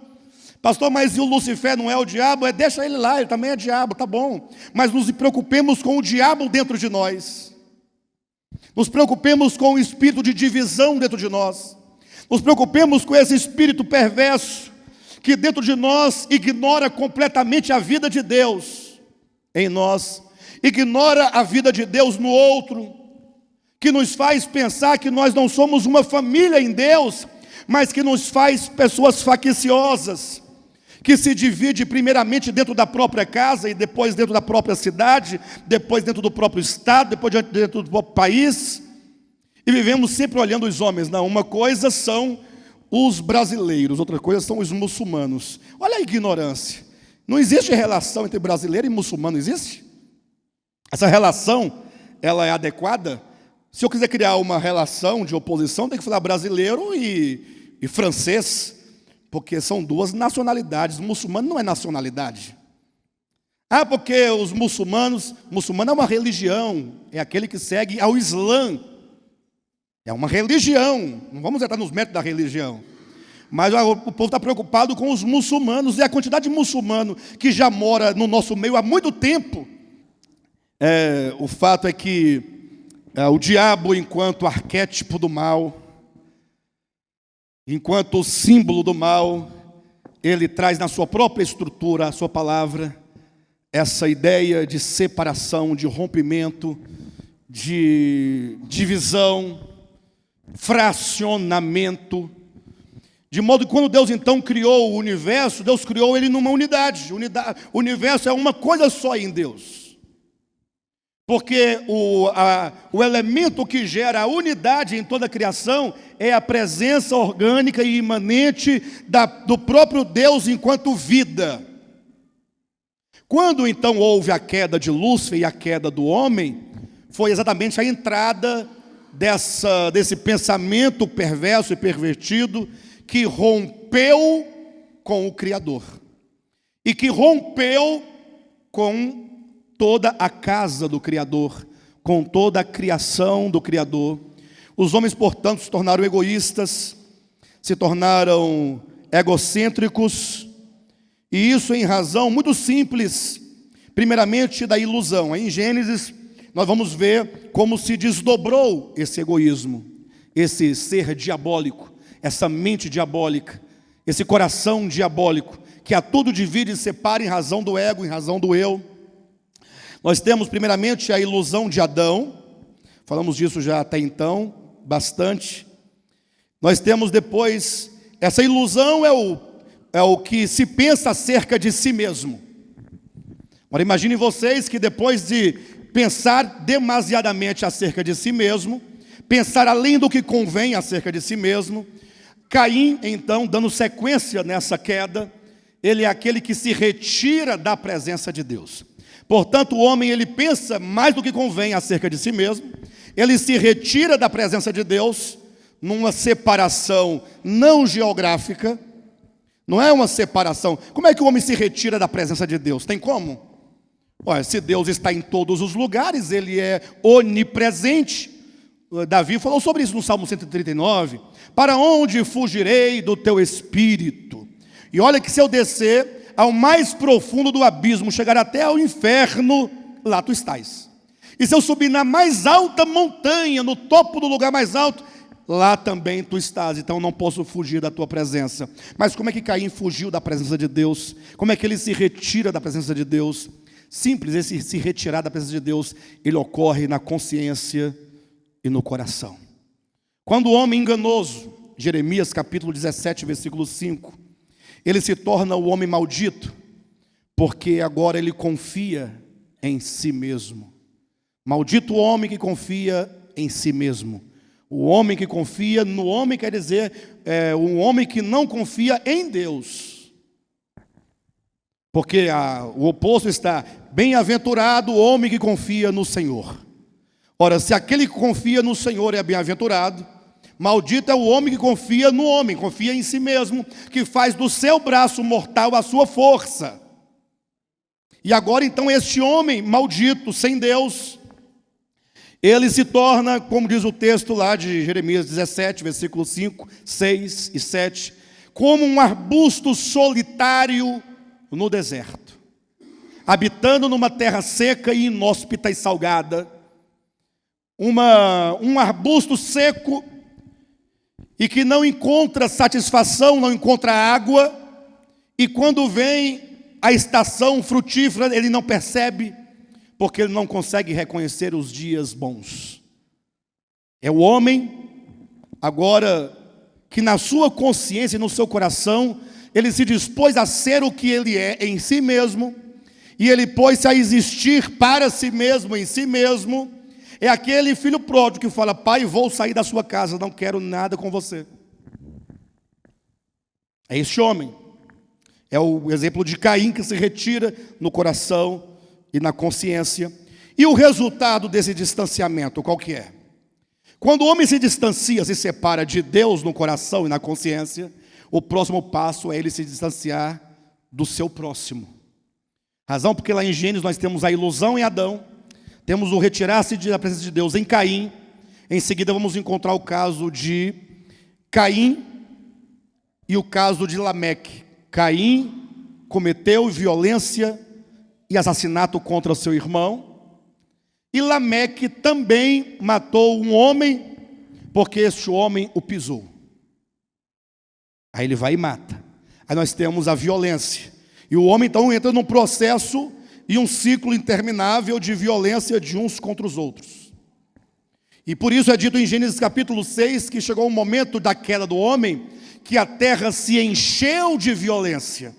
Pastor, mas e o Lucifer não é o diabo? Deixa ele lá, ele também é diabo, tá bom. Mas nos preocupemos com o diabo dentro de nós. Nos preocupemos com o espírito de divisão dentro de nós. Nos preocupemos com esse espírito perverso que dentro de nós ignora completamente a vida de Deus em nós, ignora a vida de Deus no outro, que nos faz pensar que nós não somos uma família em Deus, mas que nos faz pessoas facciciosas, que se divide primeiramente dentro da própria casa e depois dentro da própria cidade, depois dentro do próprio estado, depois dentro do próprio país. E vivemos sempre olhando os homens. Não, uma coisa são os brasileiros, outra coisa são os muçulmanos. Olha a ignorância. Não existe relação entre brasileiro e muçulmano, existe? Essa relação, ela é adequada? Se eu quiser criar uma relação de oposição, tem que falar brasileiro e francês, porque são 2 nacionalidades. Muçulmano não é nacionalidade. Porque os muçulmano é uma religião, é aquele que segue ao Islã. É uma religião, não vamos entrar nos métodos da religião. Mas o povo está preocupado com os muçulmanos, e a quantidade de muçulmano que já mora no nosso meio há muito tempo. O fato é que o diabo, enquanto arquétipo do mal, enquanto símbolo do mal, ele traz na sua própria estrutura, a sua palavra, essa ideia de separação, de rompimento, de divisão, fracionamento, de modo que quando Deus então criou o universo, Deus criou ele numa unidade. O universo é uma coisa só em Deus, porque o elemento que gera a unidade em toda a criação é a presença orgânica e imanente do próprio Deus enquanto vida. Quando então houve a queda de Lúcifer e a queda do homem, foi exatamente a entrada desse pensamento perverso e pervertido que rompeu com o Criador e que rompeu com toda a casa do Criador, com toda a criação do Criador. Os homens, portanto, se tornaram egoístas, se tornaram egocêntricos, e isso em razão muito simples, primeiramente da ilusão. Em Gênesis nós vamos ver como se desdobrou esse egoísmo, esse ser diabólico, essa mente diabólica, esse coração diabólico, que a tudo divide e separa em razão do ego, em razão do eu. Nós temos primeiramente a ilusão de Adão, falamos disso já até então, bastante. Nós temos depois, essa ilusão é o que se pensa acerca de si mesmo. Agora imaginem vocês que depois de pensar demasiadamente acerca de si mesmo, pensar além do que convém acerca de si mesmo, Caim, então, dando sequência nessa queda, ele é aquele que se retira da presença de Deus. Portanto, o homem, ele pensa mais do que convém acerca de si mesmo, ele se retira da presença de Deus, numa separação não geográfica. Não é uma separação. Como é que o homem se retira da presença de Deus? Tem como? Olha, se Deus está em todos os lugares, Ele é onipresente. Davi falou sobre isso no Salmo 139. Para onde fugirei do teu espírito? E olha que se eu descer ao mais profundo do abismo, chegar até ao inferno, lá tu estás. E se eu subir na mais alta montanha, no topo do lugar mais alto, lá também tu estás. Então não posso fugir da tua presença. Mas como é que Caim fugiu da presença de Deus? Como é que ele se retira da presença de Deus? Simples, esse se retirar da presença de Deus, ele ocorre na consciência e no coração. Quando o homem enganoso, Jeremias capítulo 17, versículo 5, ele se torna o homem maldito, porque agora ele confia em si mesmo. Maldito o homem que confia em si mesmo. O homem que confia no homem quer dizer um homem que não confia em Deus. Porque o oposto está: bem-aventurado o homem que confia no Senhor. Ora, se aquele que confia no Senhor é bem-aventurado, maldito é o homem que confia no homem, confia em si mesmo, que faz do seu braço mortal a sua força. E agora então este homem maldito, sem Deus, ele se torna, como diz o texto lá de Jeremias 17, versículos 5, 6 e 7, como um arbusto solitário no deserto, habitando numa terra seca e inóspita e salgada, um arbusto seco e que não encontra satisfação, não encontra água, e quando vem a estação frutífera, ele não percebe, porque ele não consegue reconhecer os dias bons. É o homem, agora, que na sua consciência e no seu coração, ele se dispôs a ser o que ele é em si mesmo, e ele pôs-se a existir para si mesmo, em si mesmo. É aquele filho pródigo que fala: pai, vou sair da sua casa, não quero nada com você. É este homem. É o exemplo de Caim, que se retira no coração e na consciência. E o resultado desse distanciamento, qual que é? Quando o homem se distancia, se separa de Deus no coração e na consciência, o próximo passo é ele se distanciar do seu próximo. Razão porque lá em Gênesis nós temos a ilusão em Adão, temos o retirar-se da presença de Deus em Caim. Em seguida vamos encontrar o caso de Caim e o caso de Lameque. Caim cometeu violência e assassinato contra seu irmão, e Lameque também matou um homem, porque este homem o pisou. Aí ele vai e mata. Aí nós temos a violência, e o homem então entra num processo e um ciclo interminável de violência de uns contra os outros. E por isso é dito em Gênesis capítulo 6, que chegou o momento da queda do homem, que a terra se encheu de violência.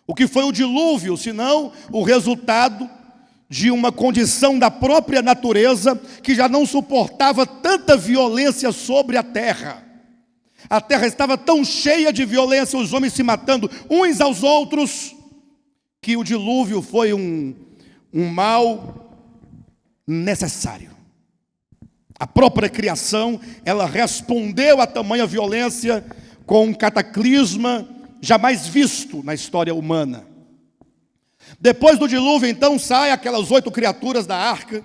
O que foi o dilúvio, senão o resultado de uma condição da própria natureza, que já não suportava tanta violência sobre a terra. A terra estava tão cheia de violência, os homens se matando uns aos outros, que o dilúvio foi um mal necessário. A própria criação, ela respondeu a tamanha violência com um cataclisma jamais visto na história humana. Depois do dilúvio, então, saem aquelas 8 criaturas da arca,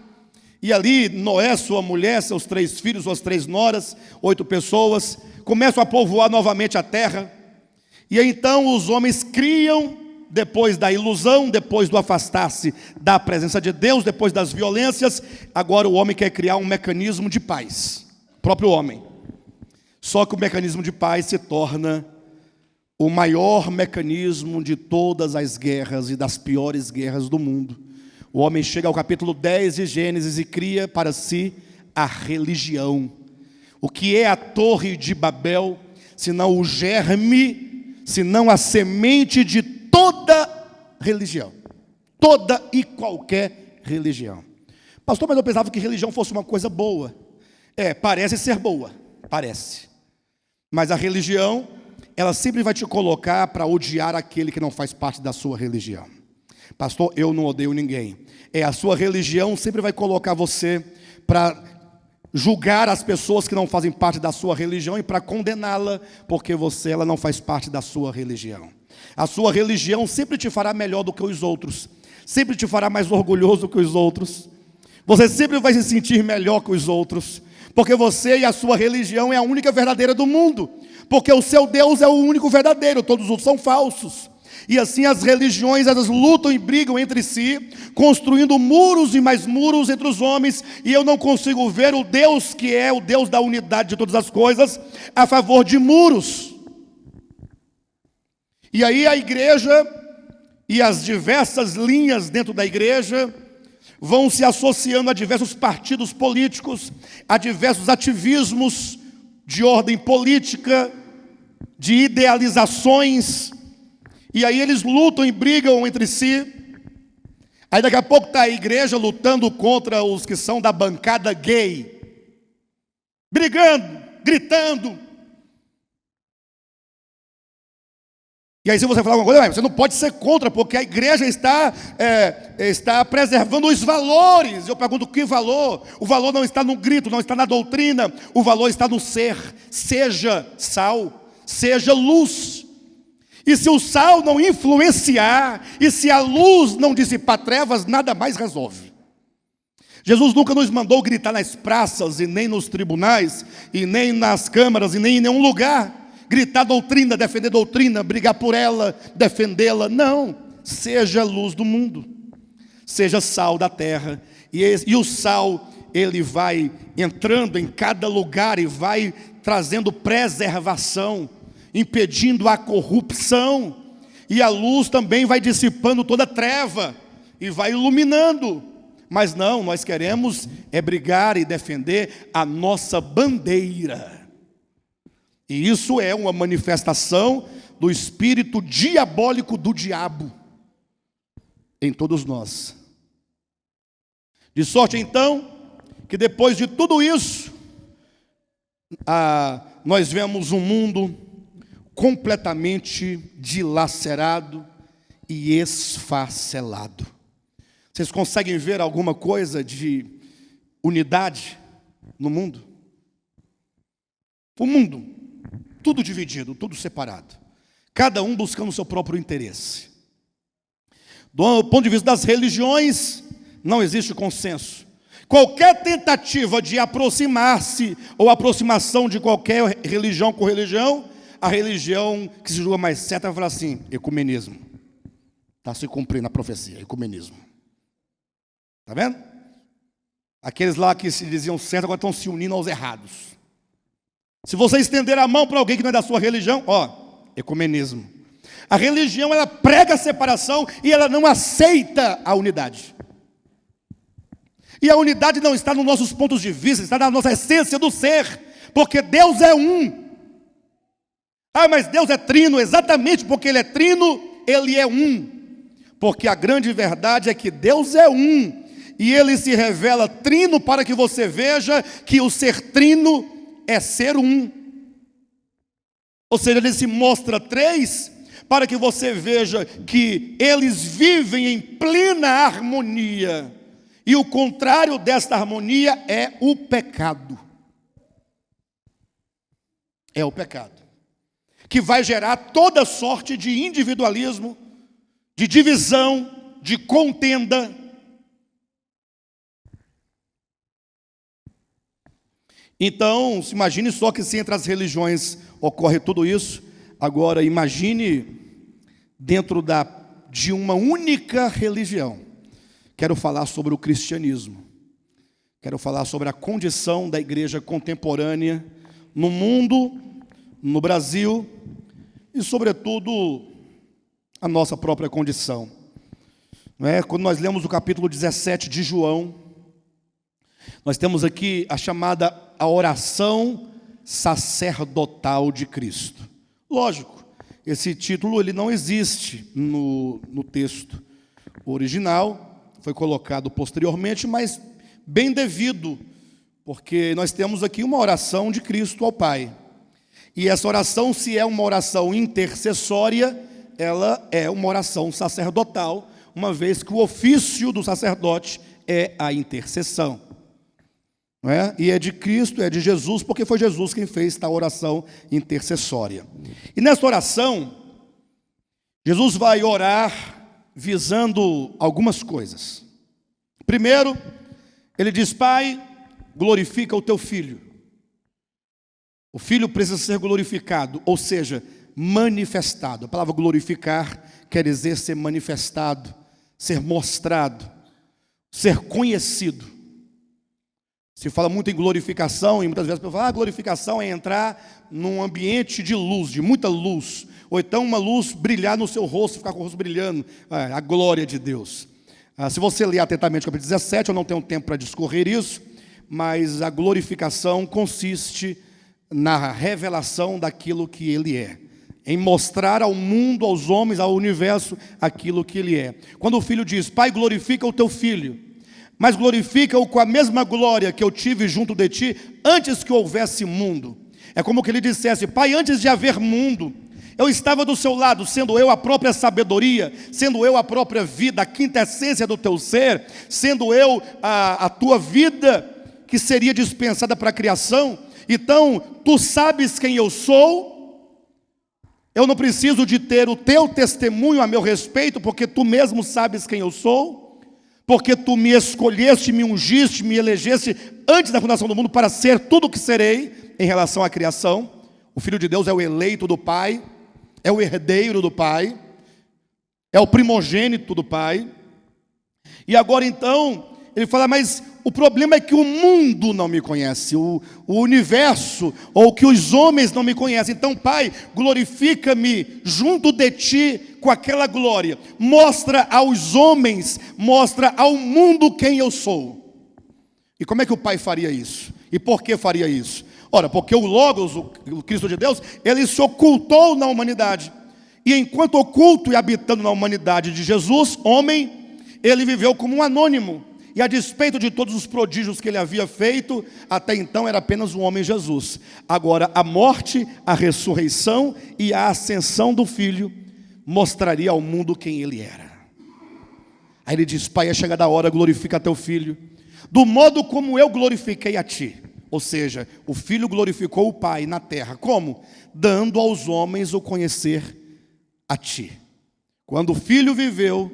e ali Noé, sua mulher, seus 3 filhos, suas 3 noras, 8 pessoas, começam a povoar novamente a terra, e então os homens criam, depois da ilusão, depois do afastar-se da presença de Deus, depois das violências, agora o homem quer criar um mecanismo de paz, o próprio homem. Só que o mecanismo de paz se torna o maior mecanismo de todas as guerras e das piores guerras do mundo. O homem chega ao capítulo 10 de Gênesis e cria para si a religião. O que é a Torre de Babel, senão o germe, senão a semente de toda religião. Toda e qualquer religião. Pastor, mas eu pensava que religião fosse uma coisa boa. Parece ser boa, parece. Mas a religião, ela sempre vai te colocar para odiar aquele que não faz parte da sua religião. Pastor, eu não odeio ninguém. A sua religião sempre vai colocar você para julgar as pessoas que não fazem parte da sua religião e para condená-la, porque ela não faz parte da sua religião. A sua religião sempre te fará melhor do que os outros, sempre te fará mais orgulhoso que os outros. Você sempre vai se sentir melhor que os outros, porque você e a sua religião é a única verdadeira do mundo, porque o seu Deus é o único verdadeiro, todos os outros são falsos. E assim as religiões, elas lutam e brigam entre si, construindo muros e mais muros entre os homens, e eu não consigo ver o Deus que é o Deus da unidade de todas as coisas, a favor de muros. E aí a igreja e as diversas linhas dentro da igreja vão se associando a diversos partidos políticos, a diversos ativismos de ordem política, de idealizações, e aí eles lutam e brigam entre si. Aí daqui a pouco está a igreja lutando contra os que são da bancada gay, brigando, gritando. E aí se você falar alguma coisa, você não pode ser contra, porque a igreja está preservando os valores. Eu pergunto, que valor? O valor não está no grito, não está na doutrina, o valor está no ser. Seja sal, seja luz. E se o sal não influenciar, e se a luz não dissipar trevas, nada mais resolve. Jesus nunca nos mandou gritar nas praças, e nem nos tribunais, e nem nas câmaras, e nem em nenhum lugar. Gritar doutrina, defender doutrina, brigar por ela, defendê-la. Não, seja luz do mundo, seja sal da terra. E o sal, ele vai entrando em cada lugar e vai trazendo preservação, impedindo a corrupção. E a luz também vai dissipando toda treva e vai iluminando. Mas não, nós queremos brigar e defender a nossa bandeira. E isso é uma manifestação do espírito diabólico do diabo em todos nós. De sorte então, que depois de tudo isso, nós vemos um mundo completamente dilacerado e esfacelado. Vocês conseguem ver alguma coisa de unidade no mundo? O mundo tudo dividido, tudo separado. Cada um buscando o seu próprio interesse. Do ponto de vista das religiões, não existe consenso. Qualquer tentativa de aproximar-se ou aproximação de qualquer religião com religião, a religião que se julga mais certa vai falar assim, ecumenismo. Está se cumprindo a profecia, ecumenismo. Está vendo? Aqueles lá que se diziam certo agora estão se unindo aos errados. Se você estender a mão para alguém que não é da sua religião, ecumenismo. A religião, ela prega a separação e ela não aceita a unidade. E a unidade não está nos nossos pontos de vista, está na nossa essência do ser, porque Deus é um. Mas Deus é trino, exatamente porque Ele é trino, Ele é um. Porque a grande verdade é que Deus é um, e Ele se revela trino para que você veja que o ser trino é ser um. Ou seja, Ele se mostra três, para que você veja que eles vivem em plena harmonia. E o contrário desta harmonia é o pecado. É o pecado, que vai gerar toda sorte de individualismo, de divisão, de contenda. Então, imagine só que se entre as religiões ocorre tudo isso. Agora, imagine dentro de uma única religião. Quero falar sobre o cristianismo. Quero falar sobre a condição da igreja contemporânea no mundo, no Brasil e, sobretudo, a nossa própria condição. Não é? Quando nós lemos o capítulo 17 de João, nós temos aqui a chamada a oração sacerdotal de Cristo. Lógico, esse título ele não existe no texto original, foi colocado posteriormente, mas bem devido, porque nós temos aqui uma oração de Cristo ao Pai. E essa oração, se é uma oração intercessória, ela é uma oração sacerdotal, uma vez que o ofício do sacerdote é a intercessão. Não é? E é de Cristo, é de Jesus, porque foi Jesus quem fez esta oração intercessória. E nessa oração, Jesus vai orar visando algumas coisas. Primeiro, ele diz: Pai, glorifica o teu Filho. O Filho precisa ser glorificado, ou seja, manifestado. A palavra glorificar quer dizer ser manifestado, ser mostrado, ser conhecido. Se fala muito em glorificação, e muitas vezes as pessoas falam, glorificação é entrar num ambiente de luz, de muita luz, ou então uma luz brilhar no seu rosto, ficar com o rosto brilhando, a glória de Deus. Se você ler atentamente o capítulo 17, eu não tenho tempo para discorrer isso, mas a glorificação consiste na revelação daquilo que Ele é, em mostrar ao mundo, aos homens, ao universo, aquilo que Ele é. Quando o Filho diz: Pai, glorifica o Teu Filho, mas glorifica-o com a mesma glória que eu tive junto de Ti, antes que houvesse mundo. É como que Ele dissesse: Pai, antes de haver mundo, eu estava do seu lado, sendo eu a própria sabedoria, sendo eu a própria vida, a quinta essência do Teu ser, sendo eu a Tua vida que seria dispensada para a criação. Então, Tu sabes quem eu sou, eu não preciso de ter o Teu testemunho a meu respeito, porque Tu mesmo sabes quem eu sou, porque Tu me escolheste, me ungiste, me elegeste antes da fundação do mundo para ser tudo o que serei em relação à criação. O Filho de Deus é o eleito do Pai, é o herdeiro do Pai, é o primogênito do Pai. E agora então, Ele fala: mas o problema é que o mundo não me conhece, o universo, ou que os homens não me conhecem. Então, Pai, glorifica-me junto de Ti com aquela glória. Mostra aos homens, mostra ao mundo quem eu sou. E como é que o Pai faria isso? E por que faria isso? Ora, porque o Logos, o Cristo de Deus, Ele se ocultou na humanidade. E enquanto oculto e habitando na humanidade de Jesus, homem, Ele viveu como um anônimo. E a despeito de todos os prodígios que Ele havia feito, até então era apenas um homem Jesus. Agora, a morte, a ressurreição e a ascensão do Filho mostraria ao mundo quem Ele era. Aí Ele diz: Pai, é chegada a hora, glorifica Teu Filho, do modo como eu glorifiquei a Ti. Ou seja, o Filho glorificou o Pai na terra. Como? Dando aos homens o conhecer a Ti. Quando o Filho viveu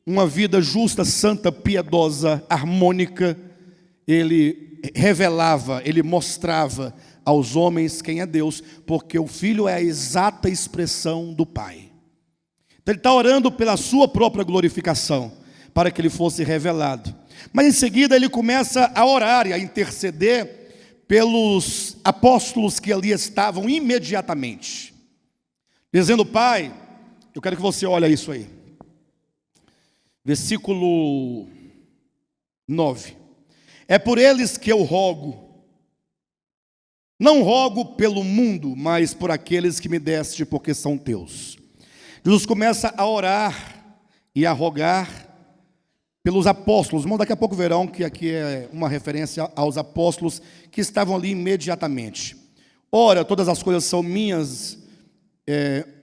uma vida justa, santa, piedosa, harmônica, Ele revelava, Ele mostrava aos homens quem é Deus, porque o Filho é a exata expressão do Pai. Então Ele está orando pela sua própria glorificação, para que Ele fosse revelado. Mas em seguida Ele começa a orar e a interceder pelos apóstolos que ali estavam imediatamente, dizendo: Pai, eu quero que você olhe isso aí. Versículo 9. É por eles que eu rogo, não rogo pelo mundo, mas por aqueles que me deste, porque são teus. Jesus começa a orar e a rogar pelos apóstolos. Irmão, daqui a pouco verão que aqui é uma referência aos apóstolos que estavam ali imediatamente. Ora, todas as coisas são minhas,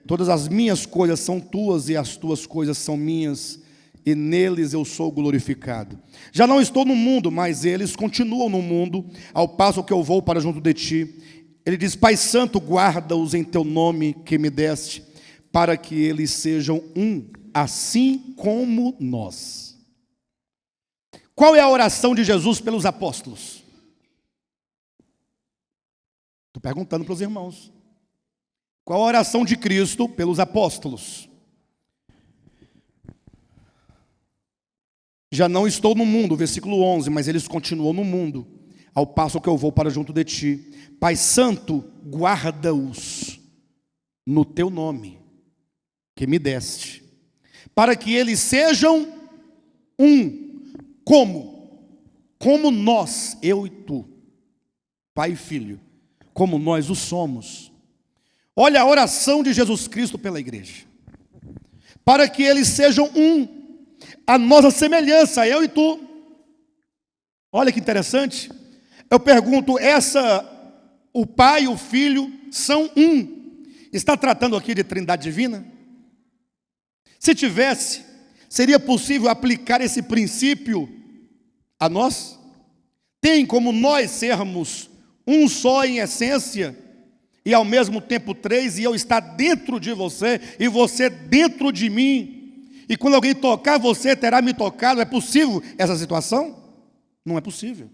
todas as minhas coisas são tuas e as tuas coisas são minhas, e neles eu sou glorificado. Já não estou no mundo, mas eles continuam no mundo, ao passo que eu vou para junto de Ti. Ele diz: Pai Santo, guarda-os em Teu nome que me deste, para que eles sejam um, assim como nós. Qual é a oração de Jesus pelos apóstolos? Estou perguntando para os irmãos. Qual a oração de Cristo pelos apóstolos? Já não estou no mundo, versículo 11, mas eles continuam no mundo, ao passo que eu vou para junto de Ti. Pai Santo, guarda-os no Teu nome, que me deste, para que eles sejam um. Como? Como nós, eu e tu, Pai e Filho, como nós o somos. Olha a oração de Jesus Cristo pela igreja. Para que eles sejam um, a nossa semelhança, eu e tu. Olha que interessante. Eu pergunto, o Pai e o Filho são um. Está tratando aqui de Trindade Divina? Se tivesse, seria possível aplicar esse princípio a nós? Tem como nós sermos um só em essência, e ao mesmo tempo três, e eu estar dentro de você, e você dentro de mim, e quando alguém tocar você, terá me tocado? É possível essa situação? Não é possível.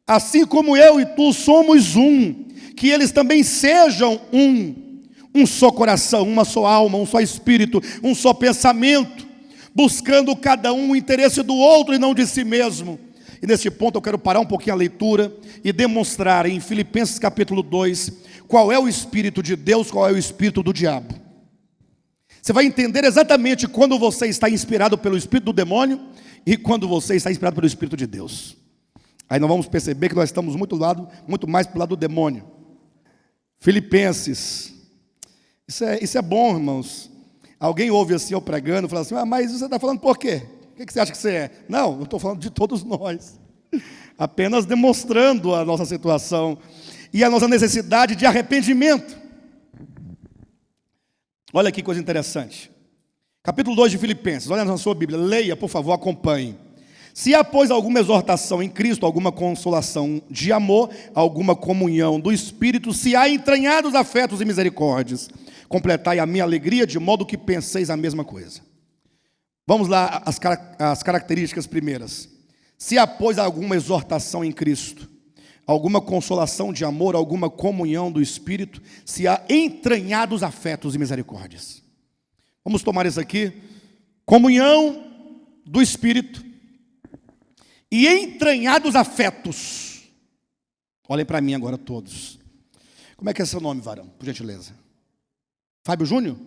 Assim como eu e tu somos um, que eles também sejam um só coração, uma só alma, um só espírito, um só pensamento, buscando cada um o interesse do outro e não de si mesmo. E nesse ponto eu quero parar um pouquinho a leitura e demonstrar em Filipenses capítulo 2, qual é o Espírito de Deus, qual é o Espírito do diabo. Você vai entender exatamente quando você está inspirado pelo Espírito do demônio e quando você está inspirado pelo Espírito de Deus. Aí nós vamos perceber que nós estamos muito mais para o lado do demônio. Filipenses. Isso é bom, irmãos. Alguém ouve assim eu pregando e fala assim: mas você está falando por quê? O que você acha que você é? Não, eu estou falando de todos nós. Apenas demonstrando a nossa situação e a nossa necessidade de arrependimento. Olha que coisa interessante. Capítulo 2 de Filipenses, olha na sua Bíblia, leia, por favor, acompanhe. Se há, pois, alguma exortação em Cristo, alguma consolação de amor, alguma comunhão do Espírito, se há entranhados afetos e misericórdias, completai a minha alegria, de modo que penseis a mesma coisa. Vamos lá, as características primeiras. Se há, pois, alguma exortação em Cristo, alguma consolação de amor, alguma comunhão do Espírito, se há entranhados afetos e misericórdias. Vamos tomar isso aqui. Comunhão do Espírito e entranhados afetos. Olhem para mim agora todos. Como é que é seu nome, varão, por gentileza? Fábio Júnior?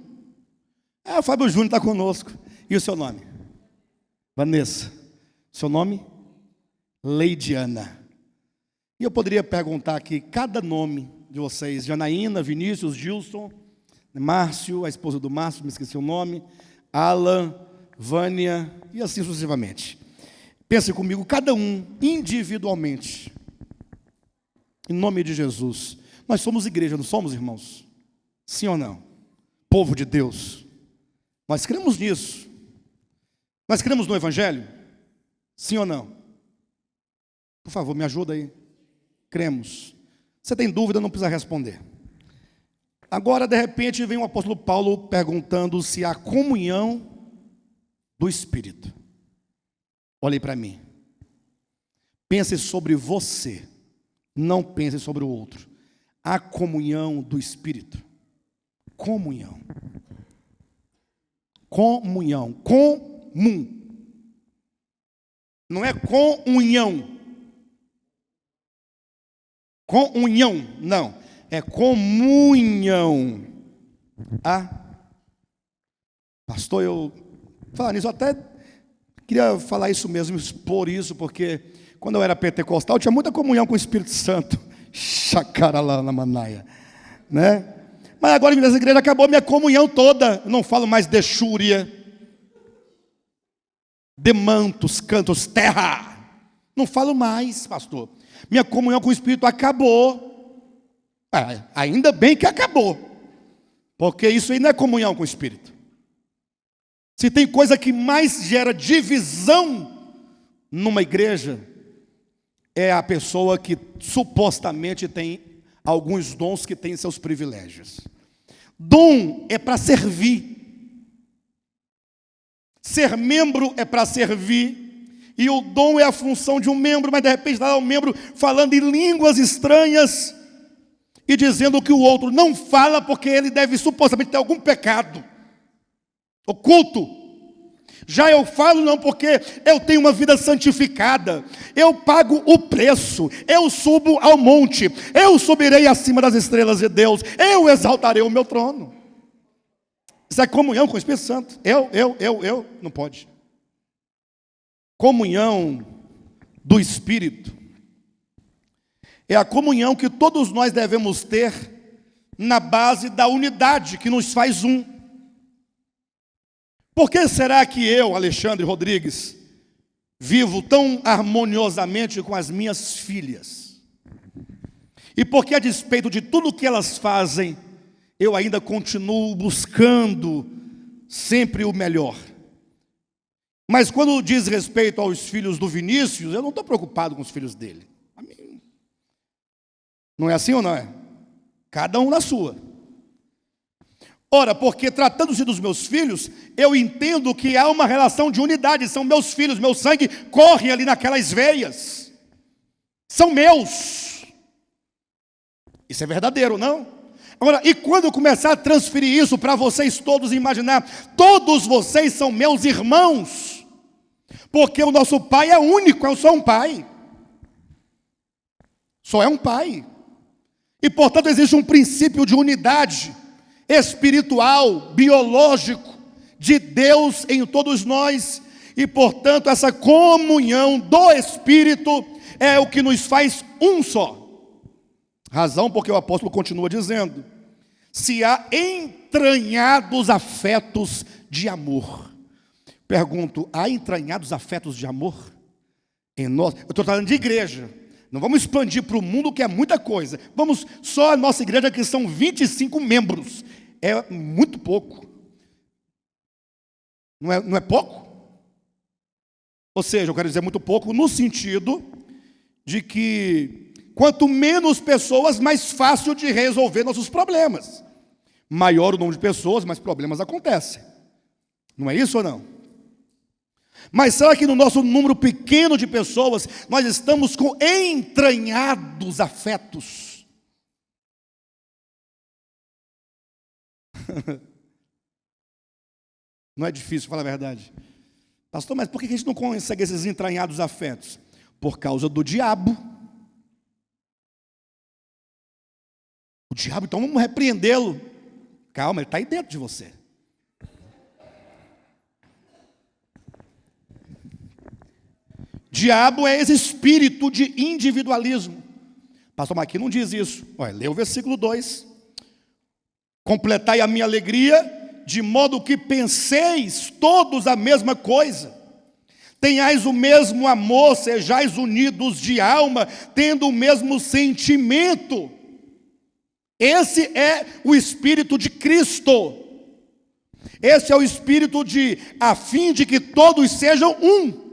O Fábio Júnior está conosco. E o seu nome? Vanessa. Seu nome? Leidiana. E eu poderia perguntar aqui cada nome de vocês: Janaína, Vinícius, Gilson, Márcio, a esposa do Márcio, me esqueci o nome, Alan, Vânia, e assim sucessivamente. Pense comigo, cada um individualmente, em nome de Jesus. Nós somos igreja, não somos, irmãos? Sim ou não? Povo de Deus. Nós cremos nisso. Nós cremos no Evangelho? Sim ou não? Por favor, me ajuda aí. Cremos. Você tem dúvida, não precisa responder. Agora, de repente, vem o apóstolo Paulo perguntando se há comunhão do Espírito. Olhe para mim. Pense sobre você, não pense sobre o outro. Há comunhão do Espírito. Comunhão. Comunhão. Comum. Não é comunhão. Comunhão, não. É comunhão. Pastor, eu falar nisso, eu até queria falar isso mesmo, expor isso, porque quando eu era pentecostal, eu tinha muita comunhão com o Espírito Santo. Chacara lá na manaia, né? Mas agora nessa igreja acabou minha comunhão toda. Eu não falo mais de chúria, de mantos, cantos, terra. Não falo mais, pastor. Minha comunhão com o Espírito acabou. Ainda bem que acabou, porque isso aí não é comunhão com o Espírito. Se tem coisa que mais gera divisão numa igreja, é a pessoa que supostamente tem alguns dons, que tem seus privilégios. Dom é para servir. Ser membro é para servir. E o dom é a função de um membro, mas de repente está lá um membro falando em línguas estranhas e dizendo que o outro não fala porque ele deve supostamente ter algum pecado oculto. Já eu falo não, porque eu tenho uma vida santificada, eu pago o preço, eu subo ao monte, eu subirei acima das estrelas de Deus, eu exaltarei o meu trono. Isso é comunhão com o Espírito Santo. Eu, não pode. Comunhão do Espírito é a comunhão que todos nós devemos ter na base da unidade que nos faz um. Por que será que eu, Alexandre Rodrigues, vivo tão harmoniosamente com as minhas filhas? E por que, a despeito de tudo que elas fazem, eu ainda continuo buscando sempre o melhor? Mas quando diz respeito aos filhos do Vinícius, eu não estou preocupado com os filhos dele. Não é assim ou não é? Cada um na sua. Ora, porque tratando-se dos meus filhos, eu entendo que há uma relação de unidade. São meus filhos, meu sangue corre ali naquelas veias. São meus. Isso é verdadeiro, não? Agora, e quando eu começar a transferir isso para vocês todos imaginar, todos vocês são meus irmãos, porque o nosso pai é único, é só um pai. Só é um pai. E portanto existe um princípio de unidade espiritual, biológico, de Deus em todos nós. E portanto essa comunhão do Espírito é o que nos faz um só. Razão porque o apóstolo continua dizendo: se há entranhados afetos de amor. Pergunto, há entranhados afetos de amor em nós? Eu estou falando de igreja. Não vamos expandir para o mundo, que é muita coisa. Vamos só a nossa igreja, que são 25 membros. É muito pouco. Não é pouco? Ou seja, eu quero dizer muito pouco no sentido de que quanto menos pessoas, mais fácil de resolver nossos problemas. Maior o número de pessoas, mais problemas acontecem. Não é isso ou não? Mas será que no nosso número pequeno de pessoas, nós estamos com entranhados afetos? Não é difícil falar a verdade. Pastor, mas por que a gente não consegue esses entranhados afetos? Por causa do diabo. O diabo, então vamos repreendê-lo. Calma, ele está aí dentro de você. Diabo é esse espírito de individualismo. Pastor, mas aqui não diz isso. Olha, lê o versículo 2. Completai a minha alegria, de modo que penseis todos a mesma coisa. Tenhais o mesmo amor, sejais unidos de alma, tendo o mesmo sentimento. Esse é o Espírito de Cristo. Esse é o Espírito a fim de que todos sejam um.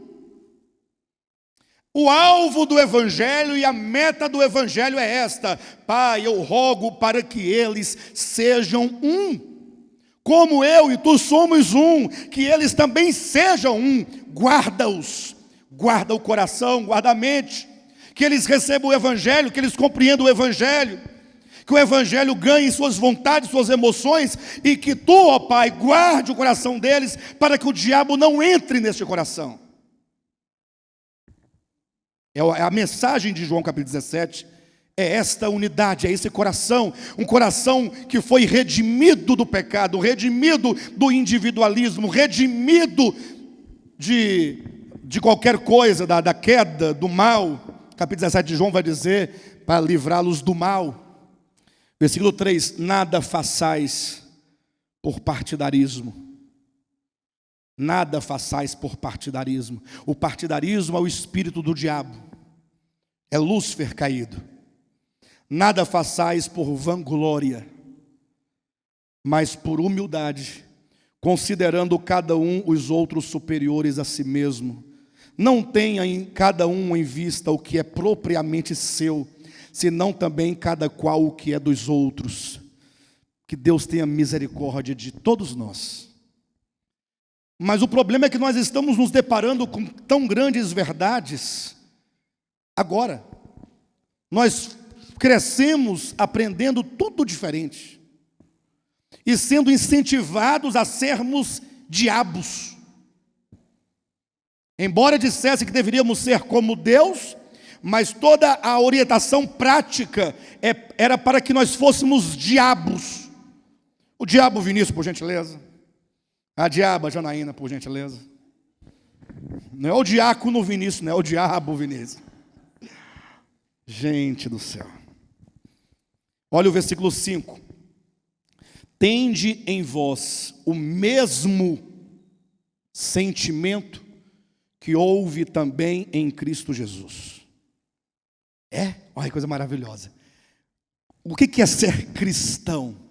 O alvo do Evangelho e a meta do Evangelho é esta: Pai, eu rogo para que eles sejam um. Como eu e tu somos um, que eles também sejam um. Guarda-os, guarda o coração, guarda a mente, que eles recebam o Evangelho, que eles compreendam o Evangelho, que o Evangelho ganhe suas vontades, suas emoções, e que tu, ó Pai, guarde o coração deles, para que o diabo não entre neste coração. É a mensagem de João capítulo 17, é esta unidade, é esse coração, um coração que foi redimido do pecado, redimido do individualismo, redimido de qualquer coisa, da queda, do mal. Capítulo 17 de João vai dizer, para livrá-los do mal. Versículo 3, nada façais por partidarismo. Nada façais por partidarismo. O partidarismo é o espírito do diabo. É Lúcifer caído. Nada façais por vanglória, mas por humildade, considerando cada um os outros superiores a si mesmo. Não tenha em cada um em vista o que é propriamente seu, senão também cada qual o que é dos outros. Que Deus tenha misericórdia de todos nós. Mas o problema é que nós estamos nos deparando com tão grandes verdades agora. Nós crescemos aprendendo tudo diferente e sendo incentivados a sermos diabos. Embora dissesse que deveríamos ser como Deus, mas toda a orientação prática era para que nós fôssemos diabos. O diabo Vinícius, por gentileza. A diaba Janaína, por gentileza. Não é o diácono Vinícius, não é o diabo Vinícius. Gente do céu. Olha o versículo 5. Tende em vós o mesmo sentimento que houve também em Cristo Jesus. Olha que coisa maravilhosa. O que é ser cristão?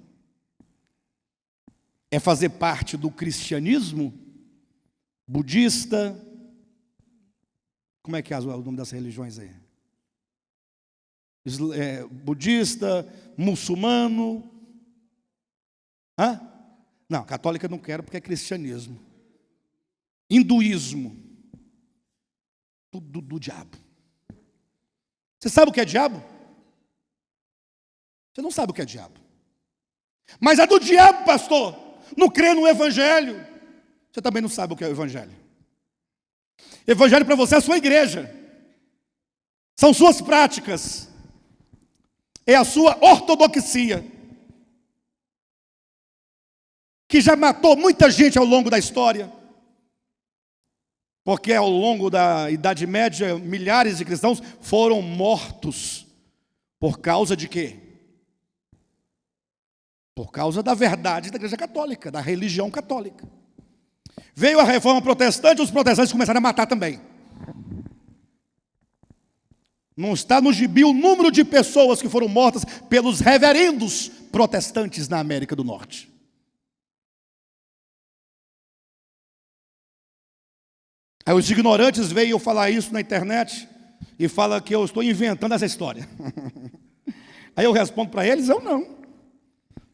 É fazer parte do cristianismo budista. Como é que é o nome das religiões aí? Budista, muçulmano. Não, católica eu não quero porque é cristianismo. Hinduísmo. Tudo do diabo. Você sabe o que é diabo? Você não sabe o que é diabo. Mas é do diabo, pastor. Não crê no Evangelho. Você também não sabe o que é o Evangelho. Evangelho para você é a sua igreja. São suas práticas. É a sua ortodoxia. Que já matou muita gente ao longo da história. Porque ao longo da Idade Média, milhares de cristãos foram mortos. Por causa de quê? Por causa da verdade da Igreja Católica, da religião católica. Veio a Reforma Protestante, os protestantes começaram a matar também. Não está no gibi o número de pessoas que foram mortas pelos reverendos protestantes na América do Norte. Aí os ignorantes veem falar isso na internet e falam que eu estou inventando essa história. Aí eu respondo para eles, eu não.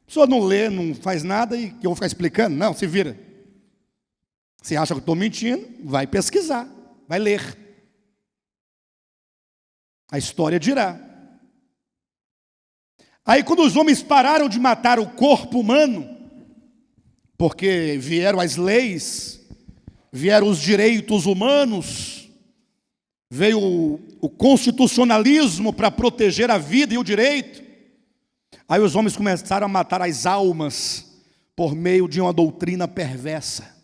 O senhor não lê, não faz nada e que eu vou ficar explicando? Não, se vira. Se acha que eu estou mentindo, vai pesquisar, vai ler. A história dirá. Aí quando os homens pararam de matar o corpo humano, porque vieram as leis, vieram os direitos humanos, veio o constitucionalismo para proteger a vida e o direito. Aí os homens começaram a matar as almas por meio de uma doutrina perversa.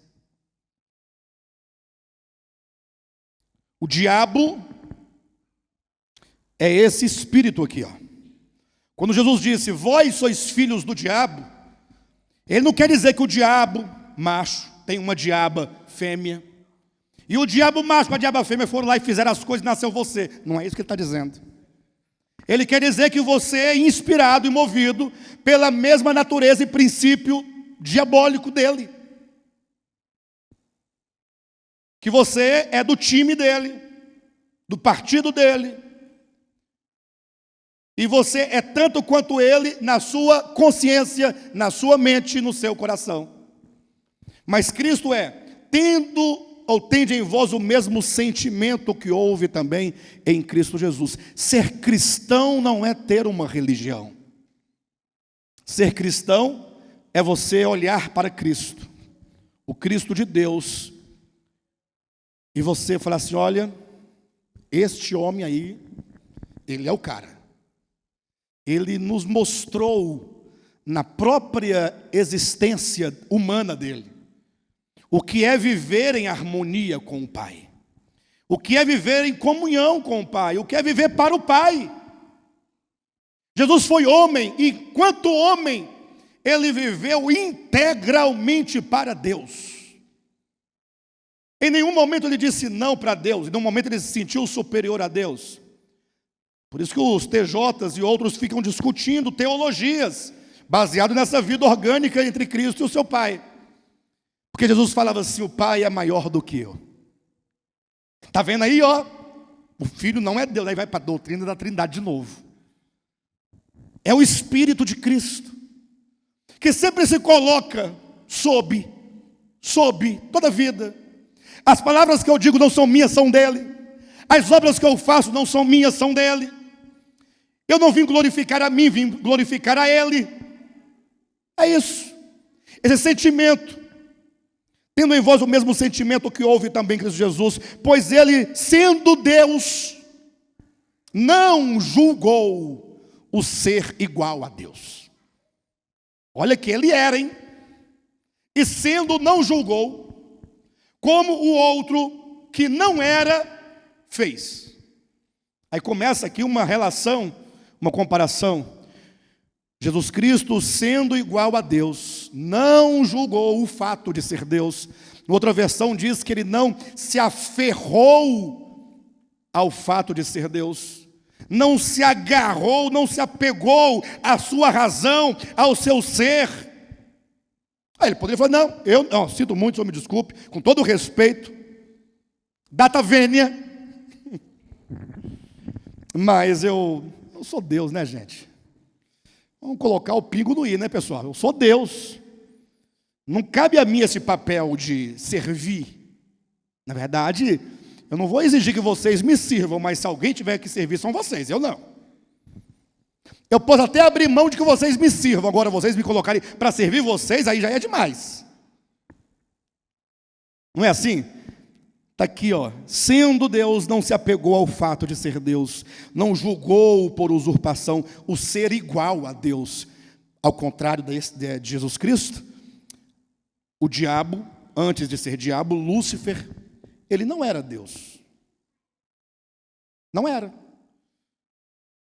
O diabo é esse espírito aqui, ó. Quando Jesus disse, vós sois filhos do diabo, ele não quer dizer que o diabo macho tem uma diaba fêmea, e o diabo macho com a diaba fêmea foram lá e fizeram as coisas e nasceu você. Não é isso que ele está dizendo. Ele quer dizer que você é inspirado e movido pela mesma natureza e princípio diabólico dele. Que você é do time dele, do partido dele. E você é tanto quanto ele na sua consciência, na sua mente e no seu coração. Mas Cristo tende em vós o mesmo sentimento que houve também em Cristo Jesus. Ser cristão não é ter uma religião. Ser cristão é você olhar para Cristo, o Cristo de Deus, e você falar assim, olha, este homem aí, ele é o cara. Ele nos mostrou na própria existência humana dele o que é viver em harmonia com o Pai, o que é viver em comunhão com o Pai, o que é viver para o Pai. Jesus foi homem, e enquanto homem, ele viveu integralmente para Deus. Em nenhum momento ele disse não para Deus, em nenhum momento ele se sentiu superior a Deus. Por isso que os TJs e outros ficam discutindo teologias, baseado nessa vida orgânica entre Cristo e o seu Pai. Porque Jesus falava assim, o Pai é maior do que eu. Está vendo aí, ó? O Filho não é Deus, aí vai para a doutrina da Trindade de novo. É o Espírito de Cristo, que sempre se coloca sob toda a vida. As palavras que eu digo não são minhas, são dele. As obras que eu faço não são minhas, são dele. Eu não vim glorificar a mim, vim glorificar a ele. É isso. Esse sentimento, tendo em vós o mesmo sentimento que houve também em Cristo Jesus, pois ele, sendo Deus, não julgou o ser igual a Deus. Olha que ele era, hein? E sendo, não julgou, como o outro que não era, fez. Aí começa aqui uma relação, uma comparação. Jesus Cristo, sendo igual a Deus, não julgou o fato de ser Deus. Outra versão diz que ele não se aferrou ao fato de ser Deus, não se agarrou, não se apegou à sua razão, ao seu ser. Aí ele poderia falar, não, sinto muito, senhor, me desculpe, com todo o respeito, data vênia, mas eu sou Deus, né, gente? Vamos colocar o pingo no i, né, pessoal? Eu sou Deus. Não cabe a mim esse papel de servir. Na verdade, eu não vou exigir que vocês me sirvam, mas se alguém tiver que servir, são vocês, eu não. Eu posso até abrir mão de que vocês me sirvam, agora vocês me colocarem para servir vocês, aí já é demais. Não é assim? Está aqui, ó. Sendo Deus, não se apegou ao fato de ser Deus, não julgou por usurpação o ser igual a Deus. Ao contrário de Jesus Cristo, o diabo, antes de ser diabo, Lúcifer, ele não era Deus. Não era.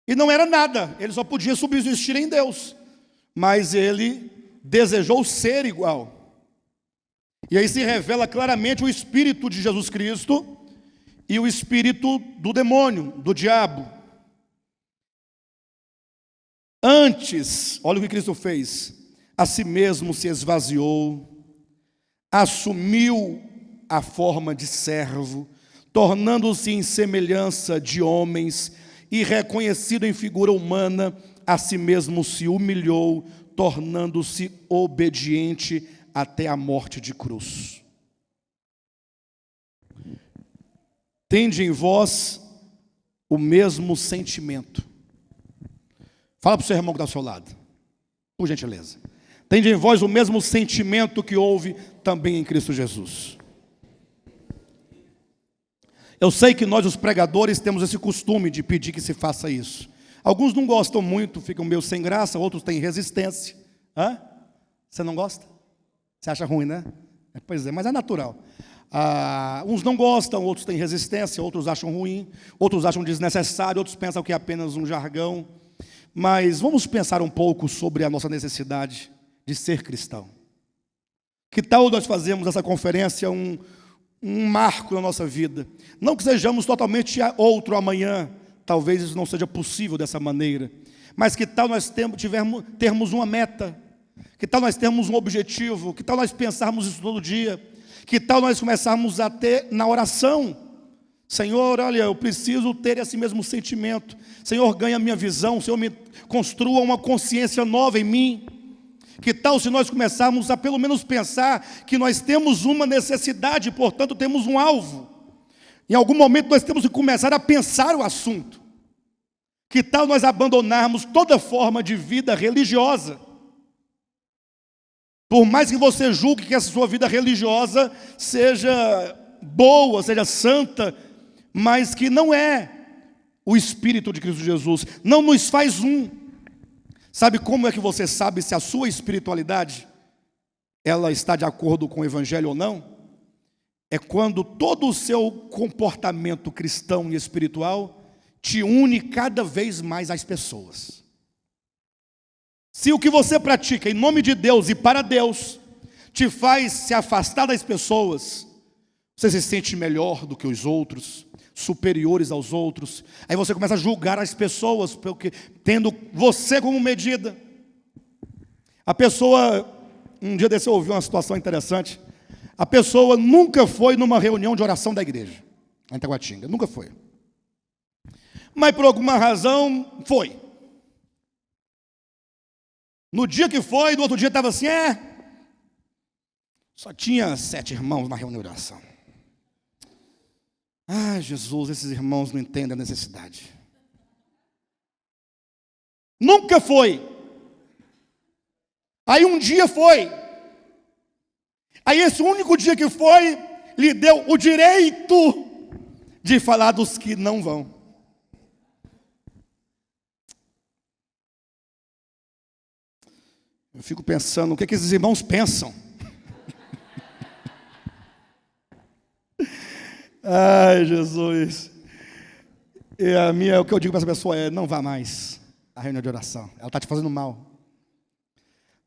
E não era nada, ele só podia subsistir em Deus. Mas ele desejou ser igual. E aí se revela claramente o espírito de Jesus Cristo e o espírito do demônio, do diabo. Antes, olha o que Cristo fez: a si mesmo se esvaziou, assumiu a forma de servo, tornando-se em semelhança de homens, e reconhecido em figura humana, a si mesmo se humilhou, tornando-se obediente até a morte de cruz. Tende em vós o mesmo sentimento. Fala para o seu irmão que está ao seu lado, por gentileza. Tende em vós o mesmo sentimento que houve também em Cristo Jesus. Eu sei que nós, os pregadores, temos esse costume de pedir que se faça isso. Alguns não gostam muito, ficam meio sem graça, outros têm resistência. Hã? Você não gosta? Você acha ruim, né? Pois é, mas é natural. Uns não gostam, outros têm resistência, outros acham ruim, outros acham desnecessário, outros pensam que é apenas um jargão. Mas vamos pensar um pouco sobre a nossa necessidade de ser cristão. Que tal nós fazermos essa conferência um marco na nossa vida? Não que sejamos totalmente outro amanhã, talvez isso não seja possível dessa maneira, mas que tal nós termos uma meta? Que tal nós termos um objetivo? Que tal nós pensarmos isso todo dia? Que tal nós começarmos a ter na oração: Senhor, olha, eu preciso ter esse mesmo sentimento. Senhor, ganha a minha visão. Senhor, me construa uma consciência nova em mim. Que tal se nós começarmos a pelo menos pensar que nós temos uma necessidade, portanto temos um alvo. Em algum momento nós temos que começar a pensar o assunto. Que tal nós abandonarmos toda forma de vida religiosa? Por mais que você julgue que essa sua vida religiosa seja boa, seja santa, mas que não é o Espírito de Cristo Jesus, não nos faz um. Sabe como é que você sabe se a sua espiritualidade ela está de acordo com o Evangelho ou não? É quando todo o seu comportamento cristão e espiritual te une cada vez mais às pessoas. Se o que você pratica em nome de Deus e para Deus te faz se afastar das pessoas, você se sente melhor do que os outros, superiores aos outros. Aí você começa a julgar as pessoas, porque tendo você como medida. A pessoa, um dia desse eu ouvi uma situação interessante. A pessoa nunca foi numa reunião de oração da igreja, em Taguatinga, nunca foi. Mas por alguma razão foi. No dia que foi, no outro dia estava assim, só tinha 7 irmãos na reunião de oração. Ah, Jesus, esses irmãos não entendem a necessidade. Nunca foi. Aí um dia foi. Aí esse único dia que foi, lhe deu o direito de falar dos que não vão. Eu fico pensando, o que esses irmãos pensam? Ai, Jesus. O que eu digo para essa pessoa é: não vá mais à reunião de oração. Ela está te fazendo mal.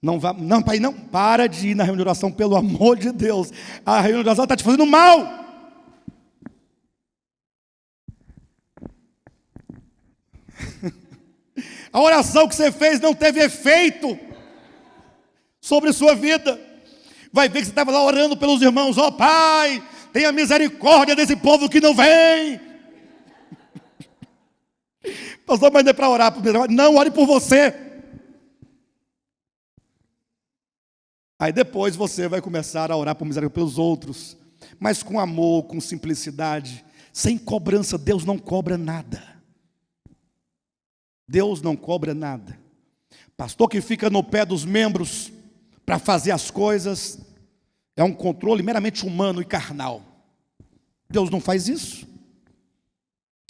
Não vá, não, pai, não. Para de ir na reunião de oração, pelo amor de Deus. A reunião de oração está te fazendo mal. A oração que você fez não teve efeito sobre a sua vida. Vai ver que você estava lá orando pelos irmãos. Ó, Pai, tenha misericórdia desse povo que não vem. Pastor, mas não é para orar por misericórdia. Não, ore por você. Aí depois você vai começar a orar por misericórdia pelos outros, mas com amor, com simplicidade, sem cobrança. Deus não cobra nada. Deus não cobra nada. Pastor que fica no pé dos membros para fazer as coisas é um controle meramente humano e carnal. Deus não faz isso.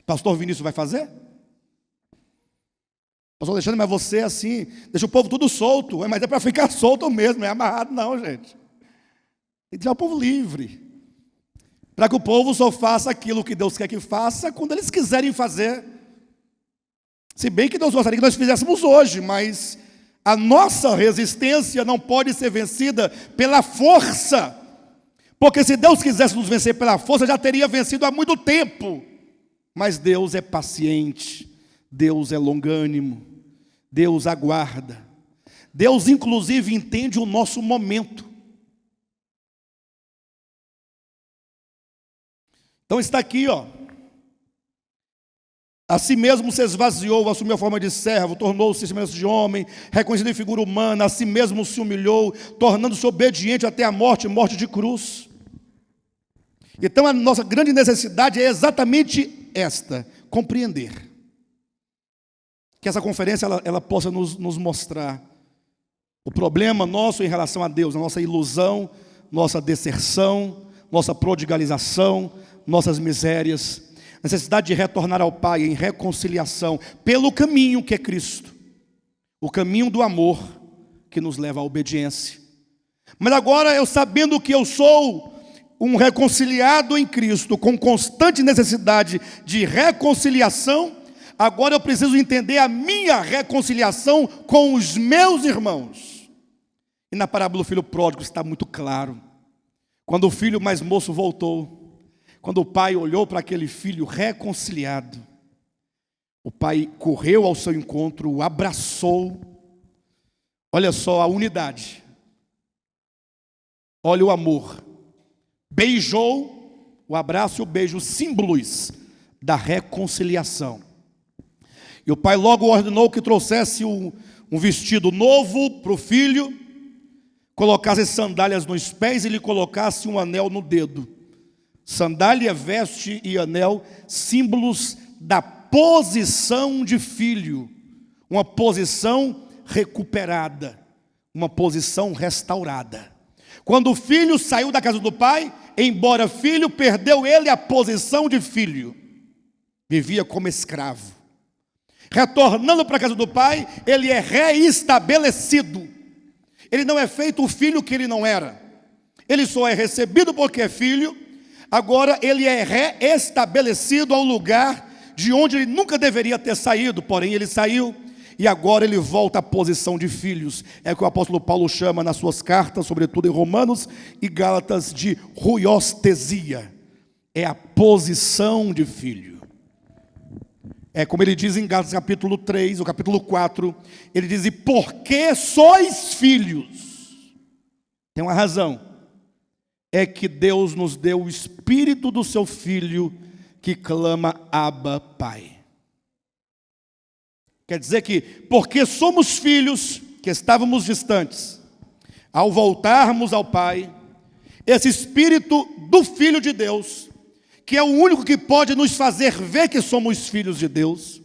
Pastor Vinícius vai fazer? Pastor Alexandre, mas você assim, deixa o povo tudo solto. Mas é para ficar solto mesmo, não é amarrado não, gente. Tem que deixar o povo livre. para que o povo só faça aquilo que Deus quer que faça quando eles quiserem fazer. Se bem que Deus gostaria que nós fizéssemos hoje, mas a nossa resistência não pode ser vencida pela força, porque se Deus quisesse nos vencer pela força, já teria vencido há muito tempo. Mas Deus é paciente, Deus é longânimo, Deus aguarda. Deus inclusive entende o nosso momento. Então está aqui, ó. A si mesmo se esvaziou, assumiu a forma de servo, tornou-se semelhante de homem, reconhecido em figura humana, a si mesmo se humilhou, tornando-se obediente até a morte, morte de cruz. Então a nossa grande necessidade é exatamente esta, compreender. Que essa conferência ela possa nos mostrar o problema nosso em relação a Deus, a nossa ilusão, nossa deserção, nossa prodigalização, nossas misérias, necessidade de retornar ao Pai em reconciliação, pelo caminho que é Cristo, o caminho do amor que nos leva à obediência. Mas agora eu sabendo que eu sou um reconciliado em Cristo, com constante necessidade de reconciliação, agora eu preciso entender a minha reconciliação com os meus irmãos. E na parábola do filho pródigo está muito claro. Quando o filho mais moço voltou, quando o pai olhou para aquele filho reconciliado, o pai correu ao seu encontro, o abraçou. Olha só a unidade. Olha o amor. Beijou, o abraço e o beijo, símbolos da reconciliação. E o pai logo ordenou que trouxesse um vestido novo para o filho, colocasse sandálias nos pés e lhe colocasse um anel no dedo. Sandália, veste e anel, símbolos da posição de filho, uma posição recuperada, uma posição restaurada. Quando o filho saiu da casa do pai, embora filho, perdeu ele a posição de filho, vivia como escravo. Retornando para a casa do pai, ele é reestabelecido. Ele não é feito o filho que ele não era. Ele só é recebido porque é filho. Agora ele é reestabelecido ao lugar de onde ele nunca deveria ter saído. Porém ele saiu e agora ele volta à posição de filhos. É o que o apóstolo Paulo chama nas suas cartas, sobretudo em Romanos e Gálatas, de ruiostesia. É a posição de filho. É como ele diz em Gálatas capítulo 3, o capítulo 4, ele diz: e porque sois filhos? Tem uma razão. É que Deus nos deu o Espírito do seu Filho, que clama, Abba, Pai. Quer dizer que, porque somos filhos, que estávamos distantes, ao voltarmos ao Pai, esse Espírito do Filho de Deus, que é o único que pode nos fazer ver que somos filhos de Deus,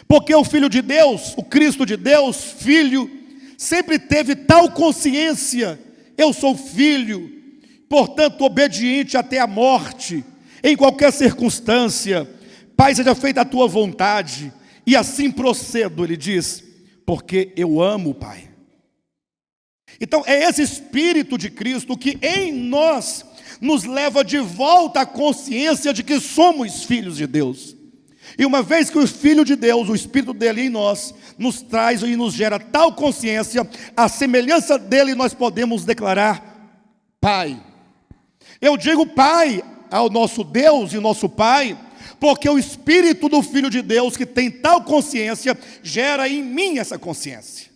porque o Filho de Deus, o Cristo de Deus, Filho, sempre teve tal consciência: eu sou filho, portanto obediente até a morte, em qualquer circunstância. Pai, seja feita a tua vontade, e assim procedo, ele diz, porque eu amo o Pai. Então é esse Espírito de Cristo que em nós nos leva de volta à consciência de que somos filhos de Deus. E uma vez que o Filho de Deus, o Espírito dele em nós, nos traz e nos gera tal consciência, a semelhança dele nós podemos declarar Pai. Eu digo Pai ao nosso Deus e nosso Pai, porque o Espírito do Filho de Deus, que tem tal consciência, gera em mim essa consciência.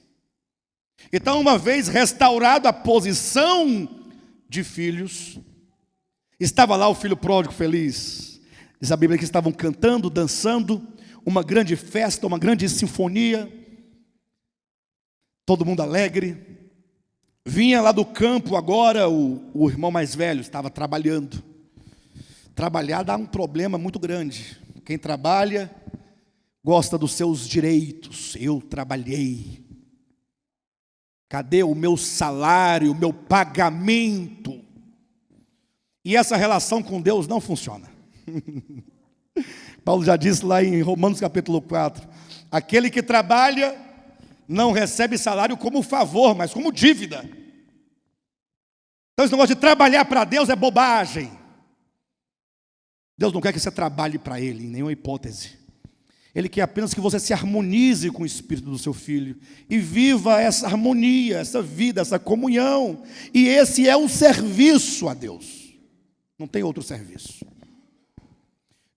Então, uma vez restaurado a posição de filhos, estava lá o filho pródigo feliz. Diz a Bíblia que estavam cantando, dançando, uma grande festa, uma grande sinfonia, todo mundo alegre. Vinha lá do campo agora, o irmão mais velho estava trabalhando. Trabalhar dá um problema muito grande. Quem trabalha gosta dos seus direitos. Eu trabalhei. Cadê o meu salário, o meu pagamento? E essa relação com Deus não funciona. Paulo já disse lá em Romanos capítulo 4, aquele que trabalha não recebe salário como favor, mas como dívida. Então esse negócio de trabalhar para Deus é bobagem. Deus não quer que você trabalhe para Ele, em nenhuma hipótese. Ele quer apenas que você se harmonize com o Espírito do seu Filho e viva essa harmonia, essa vida, essa comunhão. E esse é o serviço a Deus. Não tem outro serviço.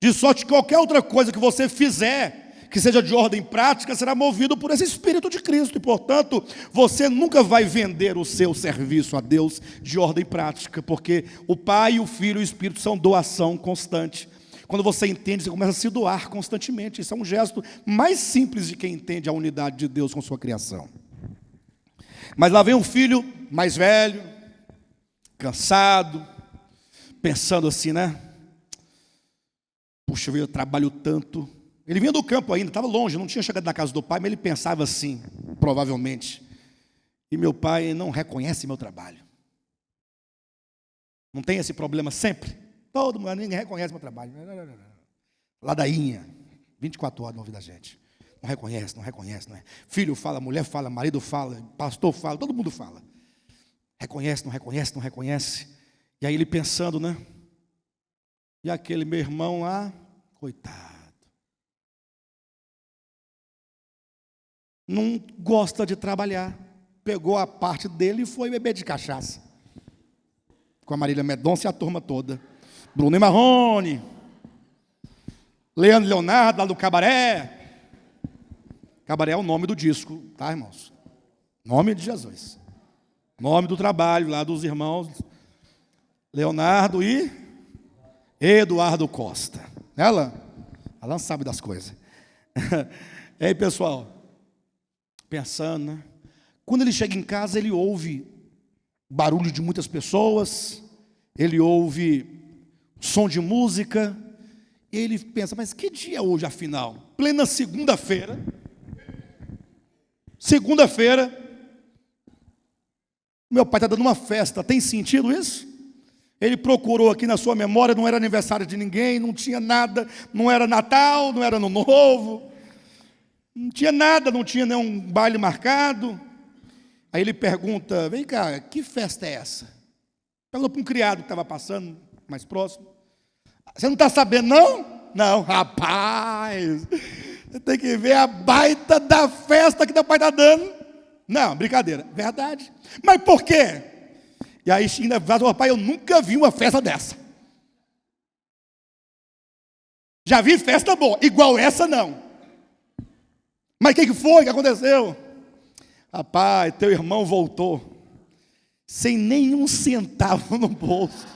De sorte que qualquer outra coisa que você fizer, que seja de ordem prática, será movido por esse Espírito de Cristo. E, portanto, você nunca vai vender o seu serviço a Deus de ordem prática, porque o Pai, o Filho e o Espírito são doação constante. Quando você entende, você começa a se doar constantemente. Isso é um gesto mais simples de quem entende a unidade de Deus com sua criação. Mas lá vem um filho mais velho, cansado, pensando assim, né? Puxa, eu trabalho tanto. Ele vinha do campo ainda, estava longe, não tinha chegado na casa do pai, mas ele pensava assim, provavelmente. E meu pai não reconhece meu trabalho. Não tem esse problema sempre? Todo mundo, ninguém reconhece meu trabalho. Ladainha, 24 horas no ouvido da gente. Não reconhece, não reconhece, não é? Filho fala, mulher fala, marido fala, pastor fala, todo mundo fala. Reconhece, não reconhece, não reconhece. E aí ele pensando, né? E aquele meu irmão lá, coitado. Não gosta de trabalhar. Pegou a parte dele e foi beber de cachaça. Com a Marília Mendonça e a turma toda. Bruno e Marrone, Leandro e Leonardo, lá do Cabaré. Cabaré é o nome do disco, tá, irmãos? Nome de Jesus. Nome do trabalho lá dos irmãos Leonardo e Eduardo Costa. Ela sabe das coisas. E aí, pessoal, pensando, né? Quando ele chega em casa, ele ouve barulho de muitas pessoas, ele ouve som de música, e ele pensa, mas que dia é hoje, afinal? Plena segunda-feira. Segunda-feira, meu pai está dando uma festa, tem sentido isso? Ele procurou aqui na sua memória, não era aniversário de ninguém, não tinha nada, não era Natal, não era Ano Novo, não tinha nada, não tinha nenhum baile marcado. Aí ele pergunta, vem cá, que festa é essa? Pergunta para um criado que estava passando, mais próximo. Você não está sabendo, não? Não, rapaz, você tem que ver a baita da festa que teu pai está dando. Não, brincadeira, verdade. Mas por quê? E aí ainda fala, rapaz, eu nunca vi uma festa dessa. Já vi festa boa, igual essa não. Mas o que foi? O que aconteceu? Rapaz, teu irmão voltou sem nenhum centavo no bolso,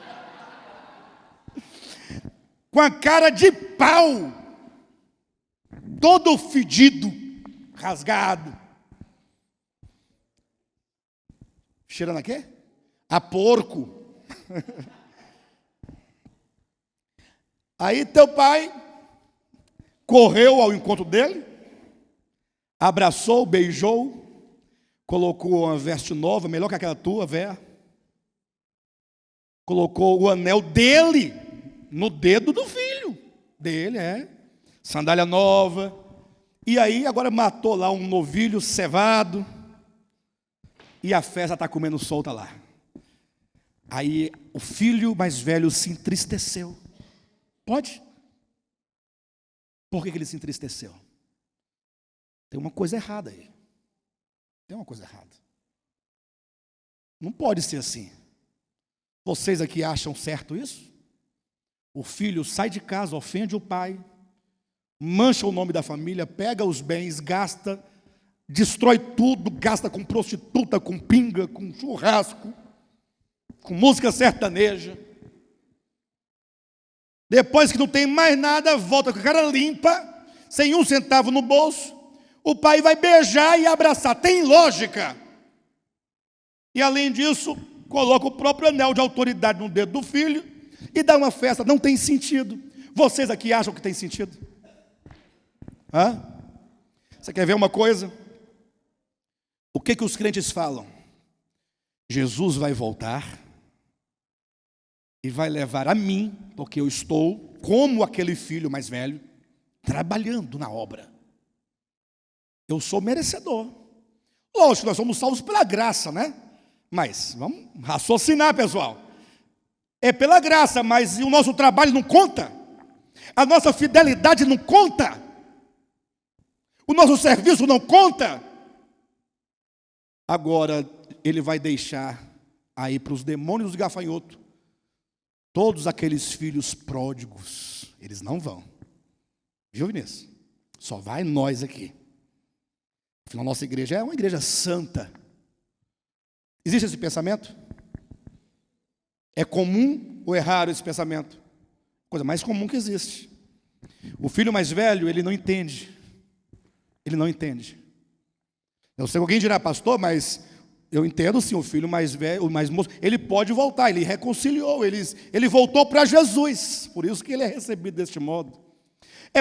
com a cara de pau, todo fedido, rasgado, cheirando a quê? A porco. Aí teu pai correu ao encontro dele, abraçou, beijou, colocou uma veste nova, melhor que aquela tua, véia. Colocou o anel dele no dedo do filho dele, sandália nova. E aí agora matou lá um novilho cevado, e a festa está comendo solta lá. Aí o filho mais velho se entristeceu. Pode? Por que ele se entristeceu? Tem uma coisa errada aí. Tem uma coisa errada. Não pode ser assim. Vocês aqui acham certo isso? O filho sai de casa, ofende o pai, mancha o nome da família, pega os bens, gasta, destrói tudo, gasta com prostituta, com pinga, com churrasco, com música sertaneja. Depois que não tem mais nada, volta com a cara limpa, sem um centavo no bolso. O pai vai beijar e abraçar. Tem lógica. E além disso, coloca o próprio anel de autoridade no dedo do filho e dá uma festa. Não tem sentido. Vocês aqui acham que tem sentido? Hã? Você quer ver uma coisa? O que os crentes falam? Jesus vai voltar e vai levar a mim, porque eu estou, como aquele filho mais velho, trabalhando na obra. Eu sou merecedor. Lógico, nós somos salvos pela graça, né? Mas, vamos raciocinar, pessoal. É pela graça, mas o nosso trabalho não conta? A nossa fidelidade não conta. O nosso serviço não conta. Agora, ele vai deixar aí para os demônios de gafanhoto todos aqueles filhos pródigos. Eles não vão. Viu, Vinícius? Só vai nós aqui. Afinal, nossa igreja é uma igreja santa. Existe esse pensamento? É comum ou é raro esse pensamento? Coisa mais comum que existe. O filho mais velho, ele não entende. Ele não entende. Eu sei que alguém dirá, pastor, mas eu entendo sim, o filho mais velho, o mais moço, ele pode voltar, ele reconciliou, ele voltou para Jesus, por isso que ele é recebido deste modo.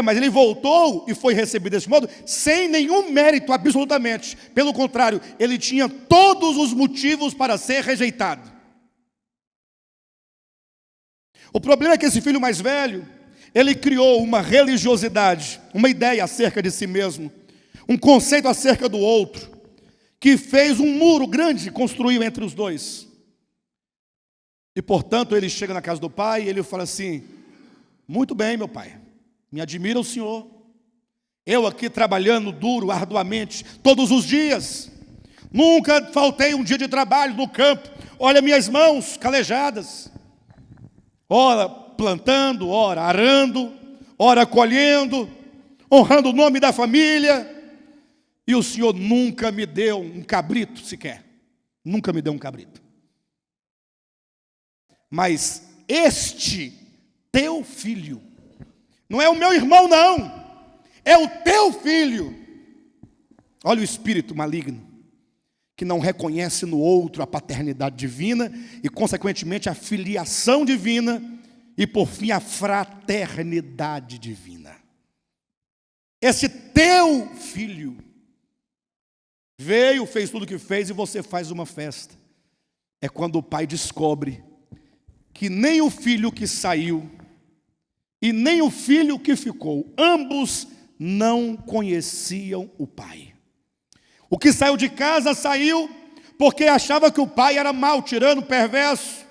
Mas ele voltou e foi recebido deste modo, sem nenhum mérito, absolutamente. Pelo contrário, ele tinha todos os motivos para ser rejeitado. O problema é que esse filho mais velho, ele criou uma religiosidade, uma ideia acerca de si mesmo, um conceito acerca do outro, que fez um muro grande, construiu entre os dois. E portanto ele chega na casa do pai e ele fala assim: muito bem, meu pai, me admira o senhor, eu aqui trabalhando duro, arduamente, todos os dias, nunca faltei um dia de trabalho no campo, olha minhas mãos calejadas, ora plantando, ora arando, ora colhendo, honrando o nome da família, e o senhor nunca me deu um cabrito sequer, nunca me deu um cabrito. Mas este teu filho, não é o meu irmão não, é o teu filho. Olha o espírito maligno, que não reconhece no outro a paternidade divina e consequentemente a filiação divina e por fim a fraternidade divina. Esse teu filho veio, fez tudo o que fez e você faz uma festa. É quando o pai descobre que nem o filho que saiu e nem o filho que ficou, ambos não conheciam o pai. O que saiu de casa saiu porque achava que o pai era mau, tirano, perverso.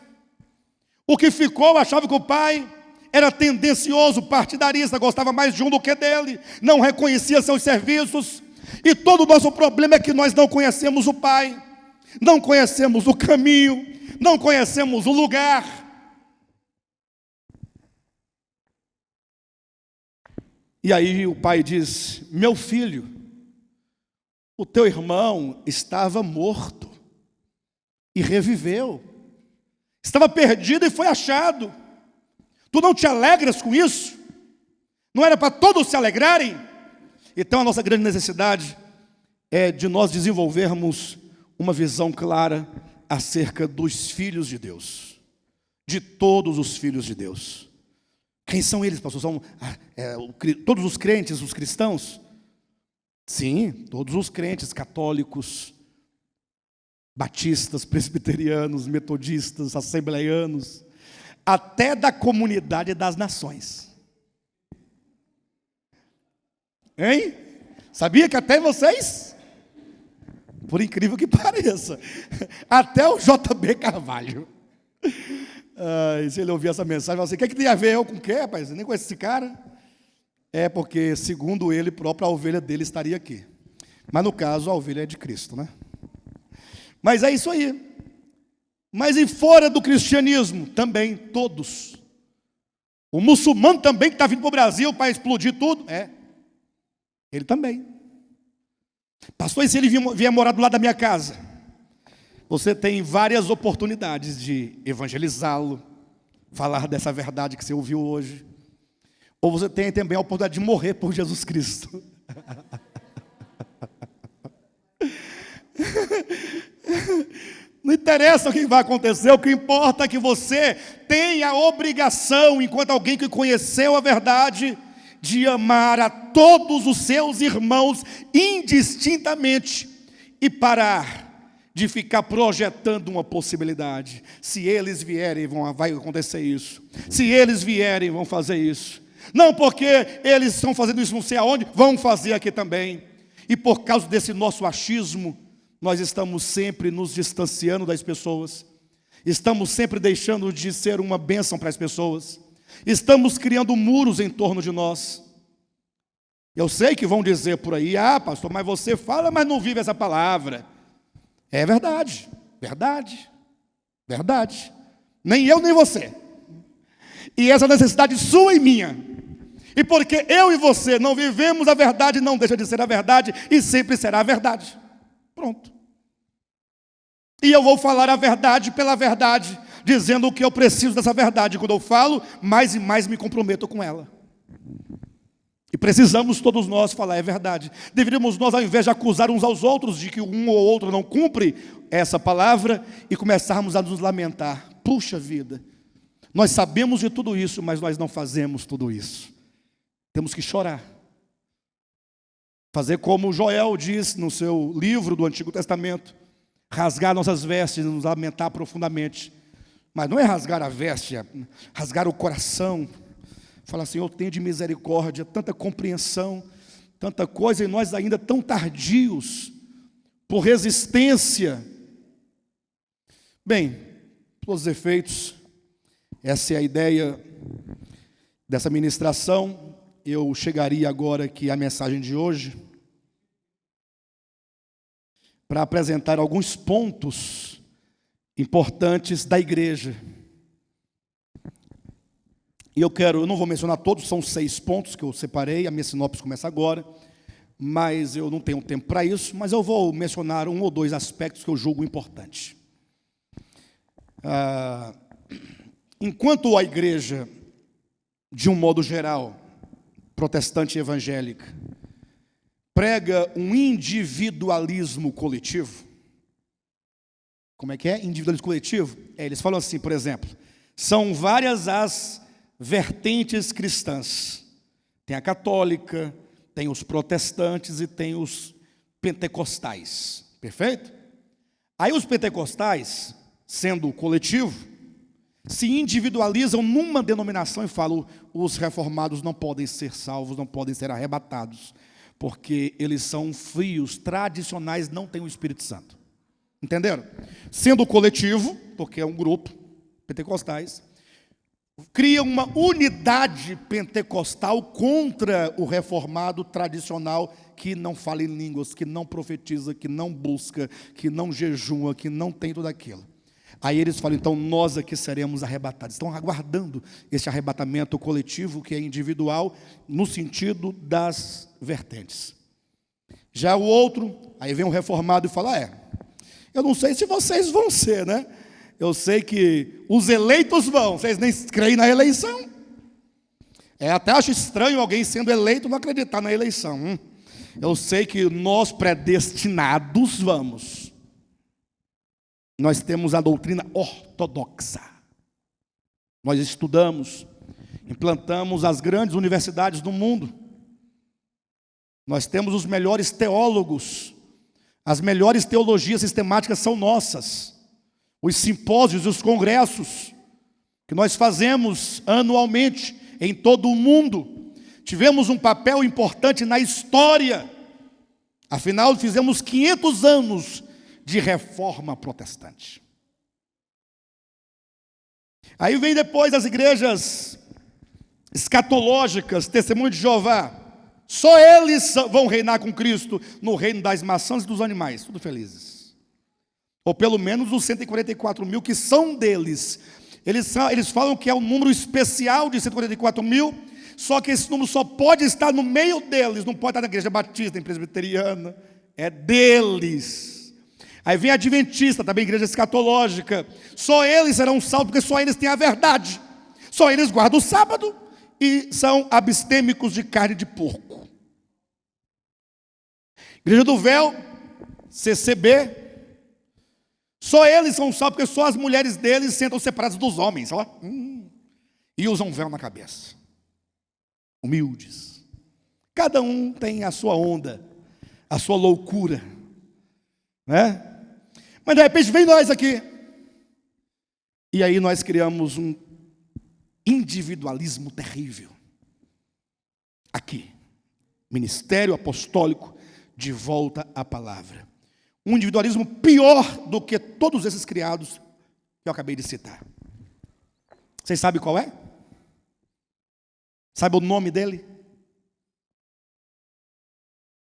O que ficou achava que o pai era tendencioso, partidarista, gostava mais de um do que dele, não reconhecia seus serviços. E todo o nosso problema é que nós não conhecemos o pai, não conhecemos o caminho, não conhecemos o lugar. E aí o pai diz: meu filho, o teu irmão estava morto e reviveu, estava perdido e foi achado. Tu não te alegras com isso? Não era para todos se alegrarem? Então a nossa grande necessidade é de nós desenvolvermos uma visão clara acerca dos filhos de Deus, de todos os filhos de Deus. Quem são eles, pastor? São todos os crentes, os cristãos? Sim, todos os crentes católicos, batistas, presbiterianos, metodistas, assembleianos, até da comunidade das nações. Hein? Sabia que até vocês? Por incrível que pareça, até o JB Carvalho. Se ele ouvir essa mensagem, vai dizer: o que tem a ver eu com o quê, rapaz? Eu nem conheço esse cara. É porque, segundo ele próprio, a ovelha dele estaria aqui. Mas no caso, a ovelha é de Cristo, né? Mas é isso aí. Mas e fora do cristianismo? Também, todos. O muçulmano também que está vindo para o Brasil para explodir tudo? Ele também. Pastor, e se ele vier morar do lado da minha casa? Você tem várias oportunidades de evangelizá-lo, falar dessa verdade que você ouviu hoje. Ou você tem também a oportunidade de morrer por Jesus Cristo. Não interessa o que vai acontecer, o que importa é que você tem a obrigação, enquanto alguém que conheceu a verdade, de amar a todos os seus irmãos indistintamente e parar de ficar projetando uma possibilidade. Se eles vierem, vai acontecer isso. Se eles vierem, vão fazer isso. Não porque eles estão fazendo isso não sei aonde, vão fazer aqui também. E por causa desse nosso achismo, nós estamos sempre nos distanciando das pessoas. Estamos sempre deixando de ser uma bênção para as pessoas. Estamos criando muros em torno de nós. Eu sei que vão dizer por aí: ah, pastor, mas você fala, mas não vive essa palavra. É verdade, verdade, verdade. Nem eu, nem você. E essa necessidade sua e minha. E porque eu e você não vivemos a verdade, não deixa de ser a verdade e sempre será a verdade. Pronto. E eu vou falar a verdade pela verdade, dizendo o que eu preciso dessa verdade. Quando eu falo, mais e mais me comprometo com ela. E precisamos todos nós falar, é verdade. Deveríamos nós, ao invés de acusar uns aos outros de que um ou outro não cumpre essa palavra, e começarmos a nos lamentar. Puxa vida, nós sabemos de tudo isso, mas nós não fazemos tudo isso. Temos que chorar. Fazer como Joel diz no seu livro do Antigo Testamento: rasgar nossas vestes e nos lamentar profundamente. Mas não é rasgar a veste, é rasgar o coração. Falar: Senhor, tenha de misericórdia, tanta compreensão, tanta coisa, e nós ainda tão tardios, por resistência. Bem, todos os efeitos, essa é a ideia dessa ministração. Eu chegaria agora aqui à mensagem de hoje, para apresentar alguns pontos importantes da igreja. E eu não vou mencionar todos, são 6 pontos que eu separei, a minha sinopse começa agora, mas eu não tenho tempo para isso, mas eu vou mencionar 1 ou 2 aspectos que eu julgo importantes. Enquanto a igreja, de um modo geral, protestante e evangélica, prega um individualismo coletivo. Como é que é? Individualismo coletivo? Eles falam assim, por exemplo: são várias as vertentes cristãs. Tem a católica, tem os protestantes e tem os pentecostais. Perfeito? Aí os pentecostais, sendo coletivo, se individualizam numa denominação e falam: os reformados não podem ser salvos, não podem ser arrebatados, porque eles são frios, tradicionais, não têm o Espírito Santo. Entenderam? Sendo coletivo, porque é um grupo, pentecostais, cria uma unidade pentecostal contra o reformado tradicional, que não fala em línguas, que não profetiza, que não busca, que não jejua, que não tem tudo aquilo. Aí eles falam: então nós aqui seremos arrebatados. Estão aguardando esse arrebatamento coletivo, que é individual, no sentido das vertentes. Já o outro, aí vem um reformado e fala: eu não sei se vocês vão ser, né? Eu sei que os eleitos vão, vocês nem creem na eleição. Até acho estranho alguém sendo eleito não acreditar na eleição. Eu sei que nós predestinados vamos. Nós temos a doutrina ortodoxa. Nós estudamos, implantamos as grandes universidades do mundo. Nós temos os melhores teólogos. As melhores teologias sistemáticas são nossas. Os simpósios e os congressos que nós fazemos anualmente em todo o mundo, tivemos um papel importante na história. Afinal, fizemos 500 anos de reforma protestante. Aí vem depois as igrejas escatológicas, Testemunho de Jeová. Só eles vão reinar com Cristo no reino das maçãs e dos animais, tudo felizes. Ou pelo menos os 144 mil que são deles. Eles falam que é um número especial de 144 mil, só que esse número só pode estar no meio deles, não pode estar na igreja batista, em presbiteriana, é deles. Aí vem a adventista, também igreja escatológica. Só eles serão salvos, porque só eles têm a verdade. Só eles guardam o sábado e são abstêmicos de carne de porco. Igreja do Véu, CCB, só eles são salvos, porque só as mulheres deles sentam separadas dos homens, ó, e usam um véu na cabeça. Humildes. Cada um tem a sua onda, a sua loucura, né? Mas de repente vem nós aqui, e aí nós criamos um individualismo terrível. Aqui, ministério apostólico de volta à palavra. Um individualismo pior do que todos esses criados que eu acabei de citar. Vocês sabem qual é? Sabe o nome dele?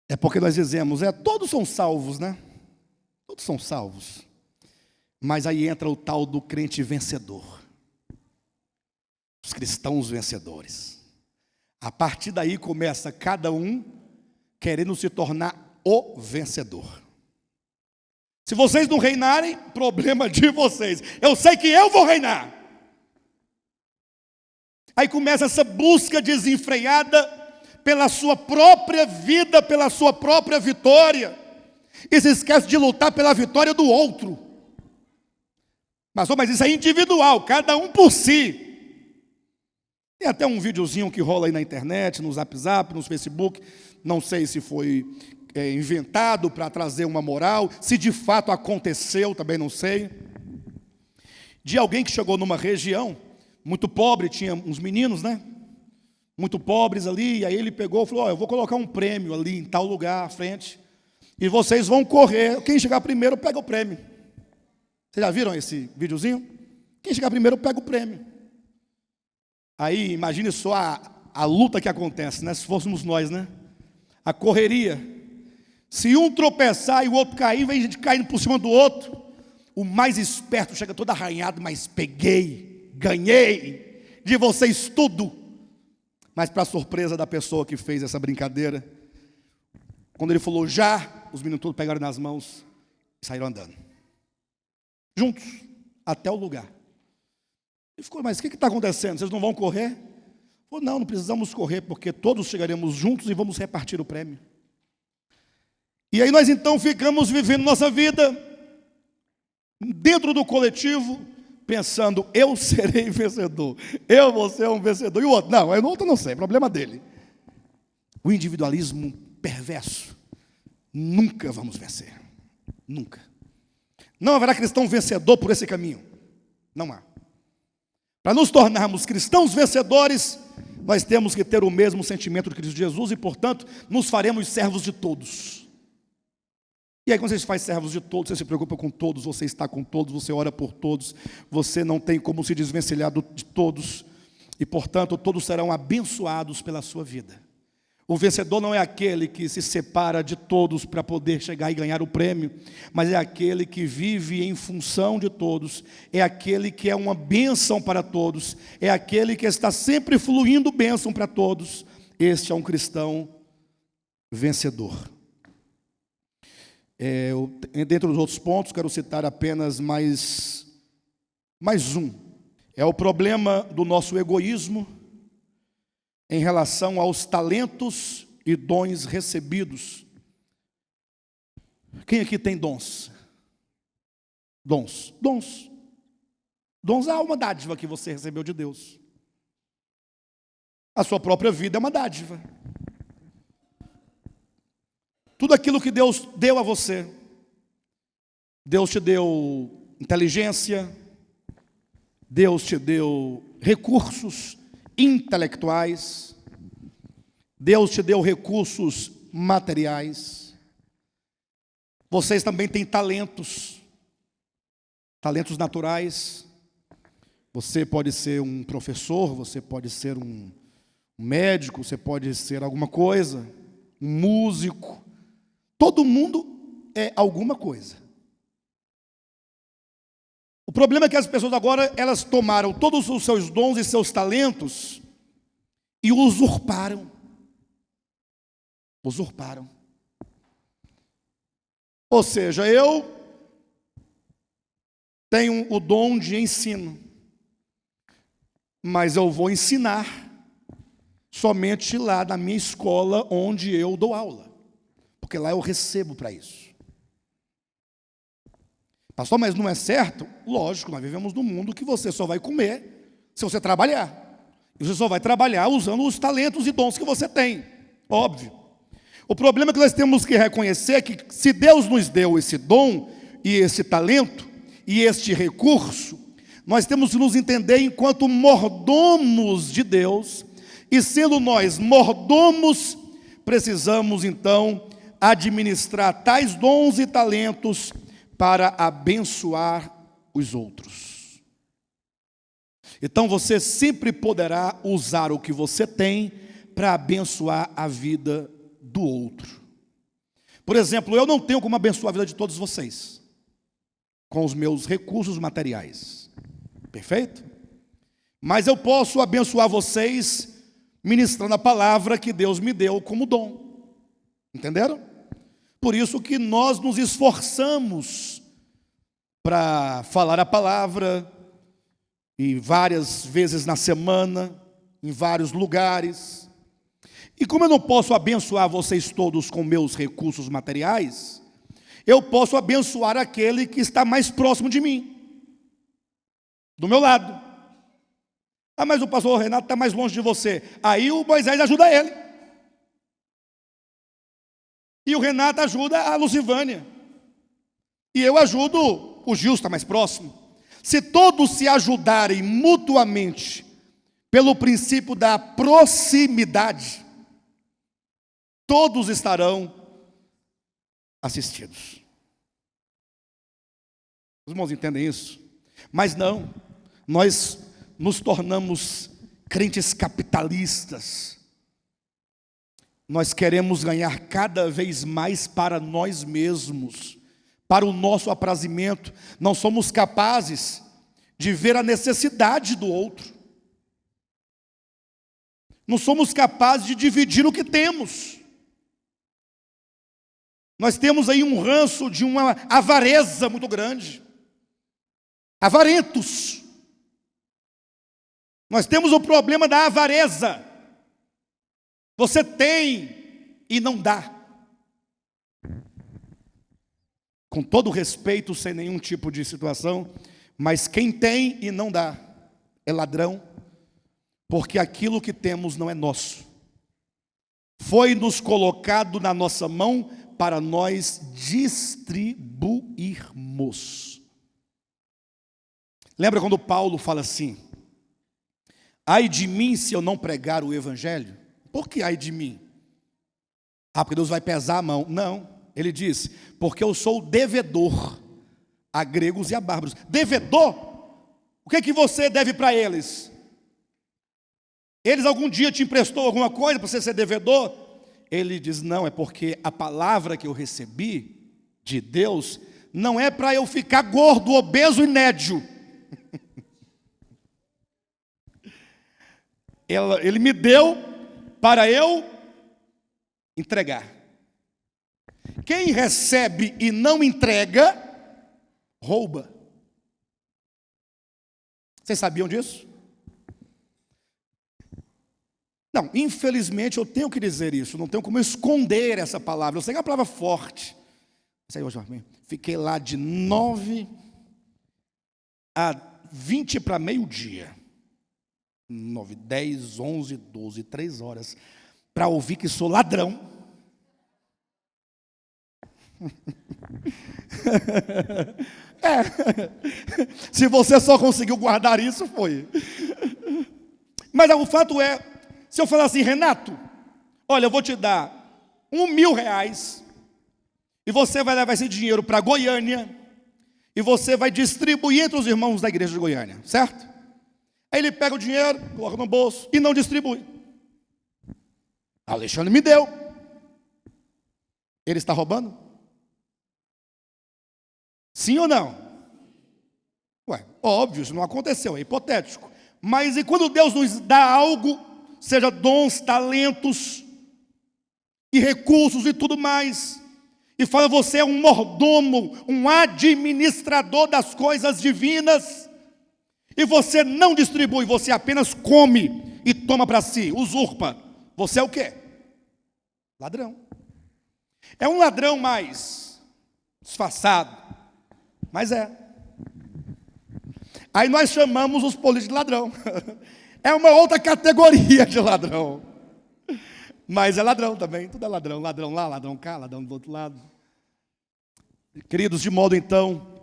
É porque nós dizemos, todos são salvos, né? Todos são salvos. Mas aí entra o tal do crente vencedor. Os cristãos vencedores. A partir daí começa cada um querendo se tornar o vencedor. Se vocês não reinarem, problema de vocês. Eu sei que eu vou reinar. Aí começa essa busca desenfreada pela sua própria vida, pela sua própria vitória. E se esquece de lutar pela vitória do outro. Mas isso é individual, cada um por si. Tem até um videozinho que rola aí na internet, no Zap, no Facebook. Não sei se foi inventado para trazer uma moral, se de fato aconteceu, também não sei. De alguém que chegou numa região muito pobre, tinha uns meninos, né? Muito pobres ali, e aí ele pegou e falou, eu vou colocar um prêmio ali em tal lugar à frente, e vocês vão correr, quem chegar primeiro pega o prêmio. Vocês já viram esse videozinho? Quem chegar primeiro pega o prêmio. Aí, imagine só a luta que acontece, né? Se fôssemos nós, né? A correria. Se um tropeçar e o outro cair, vem gente caindo por cima do outro, o mais esperto chega todo arranhado, mas peguei, ganhei de vocês tudo. Mas para surpresa da pessoa que fez essa brincadeira, quando ele falou já, os meninos todos pegaram nas mãos e saíram andando. Juntos, até o lugar. Ele ficou, mas o que está acontecendo? Vocês não vão correr? Ele falou, não precisamos correr, porque todos chegaremos juntos e vamos repartir o prêmio. E aí nós então ficamos vivendo nossa vida dentro do coletivo, pensando, eu serei vencedor, eu vou ser um vencedor, e o outro, não, o outro não sei, é problema dele. O individualismo perverso, nunca vamos vencer, nunca. Não haverá cristão vencedor por esse caminho, não há. Para nos tornarmos cristãos vencedores, nós temos que ter o mesmo sentimento de Cristo Jesus e, portanto, nos faremos servos de todos. E aí quando você faz servos de todos, você se preocupa com todos, você está com todos, você ora por todos, você não tem como se desvencilhar de todos, e portanto todos serão abençoados pela sua vida. O vencedor não é aquele que se separa de todos para poder chegar e ganhar o prêmio, mas é aquele que vive em função de todos, é aquele que é uma bênção para todos, é aquele que está sempre fluindo bênção para todos. Este é um cristão vencedor. Dentre os outros pontos, quero citar apenas mais um. É o problema do nosso egoísmo em relação aos talentos e dons recebidos. Quem aqui tem dons? Dons. Dons é uma dádiva que você recebeu de Deus. A sua própria vida é uma dádiva. Tudo aquilo que Deus deu a você. Deus te deu inteligência, Deus te deu recursos intelectuais, Deus te deu recursos materiais. Vocês também têm talentos naturais. Você pode ser um professor, você pode ser um médico, você pode ser alguma coisa, um músico. Todo mundo é alguma coisa. O problema é que as pessoas agora, elas tomaram todos os seus dons e seus talentos e usurparam. Ou seja, eu tenho o dom de ensino, mas eu vou ensinar somente lá na minha escola onde eu dou aula. Porque lá eu recebo para isso. Pastor, mas não é certo? Lógico, nós vivemos num mundo que você só vai comer se você trabalhar. E você só vai trabalhar usando os talentos e dons que você tem. Óbvio. O problema que nós temos que reconhecer é que se Deus nos deu esse dom e esse talento e este recurso, nós temos que nos entender enquanto mordomos de Deus. E sendo nós mordomos, precisamos então administrar tais dons e talentos para abençoar os outros. Então você sempre poderá usar o que você tem para abençoar a vida do outro. Por exemplo, eu não tenho como abençoar a vida de todos vocês com os meus recursos materiais. Perfeito? Mas eu posso abençoar vocês ministrando a palavra que Deus me deu como dom. Entenderam? Por isso que nós nos esforçamos para falar a palavra, e várias vezes na semana, em vários lugares. E como eu não posso abençoar vocês todos com meus recursos materiais, eu posso abençoar aquele que está mais próximo de mim, do meu lado. Ah, mas o pastor Renato está mais longe de você. Aí o Moisés ajuda ele. E o Renato ajuda a Lucivânia. E eu ajudo o Gil, está mais próximo. Se todos se ajudarem mutuamente, pelo princípio da proximidade, todos estarão assistidos. Os irmãos entendem isso? Mas não, nós nos tornamos crentes capitalistas. Nós queremos ganhar cada vez mais para nós mesmos, para o nosso aprazimento. Não somos capazes de ver a necessidade do outro. Não somos capazes de dividir o que temos. Nós temos aí um ranço de uma avareza muito grande. Avarentos. Nós temos o problema da avareza. Você tem e não dá. Com todo respeito, sem nenhum tipo de situação, mas quem tem e não dá é ladrão, porque aquilo que temos não é nosso. Foi nos colocado na nossa mão para nós distribuirmos. Lembra quando Paulo fala assim: ai de mim se eu não pregar o evangelho? Por que ai de mim? Ah, porque Deus vai pesar a mão. Não, ele diz, porque eu sou devedor a gregos e a bárbaros. Devedor? O que você deve para eles? Eles algum dia te emprestou alguma coisa para você ser devedor? Ele diz, não, é porque a palavra que eu recebi de Deus não é para eu ficar gordo, obeso e nédio. Ele me deu para eu entregar. Quem recebe e não entrega, rouba. Vocês sabiam disso? Não, infelizmente eu tenho que dizer isso, não tenho como esconder essa palavra. Eu sei que é uma palavra forte. Fiquei lá de 9 a 20 para meio-dia. 9, 10, 11, 12, 3 horas. Para ouvir que sou ladrão. Se você só conseguiu guardar isso, foi. Mas o fato é, se eu falar assim, Renato, olha, eu vou te dar R$1.000 e você vai levar esse dinheiro para Goiânia e você vai distribuir entre os irmãos da igreja de Goiânia, certo? Aí ele pega o dinheiro, coloca no bolso e não distribui. Alexandre me deu. Ele está roubando? Sim ou não? Ué, óbvio, isso não aconteceu, é hipotético. Mas e quando Deus nos dá algo, seja dons, talentos e recursos e tudo mais, e fala, você é um mordomo, um administrador das coisas divinas, e você não distribui, você apenas come e toma para si, usurpa, você é o quê? Ladrão. É um ladrão mais disfarçado, mas é. Aí nós chamamos os políticos de ladrão. É uma outra categoria de ladrão. Mas é ladrão também, tudo é ladrão. Ladrão lá, ladrão cá, ladrão do outro lado. Queridos, de modo então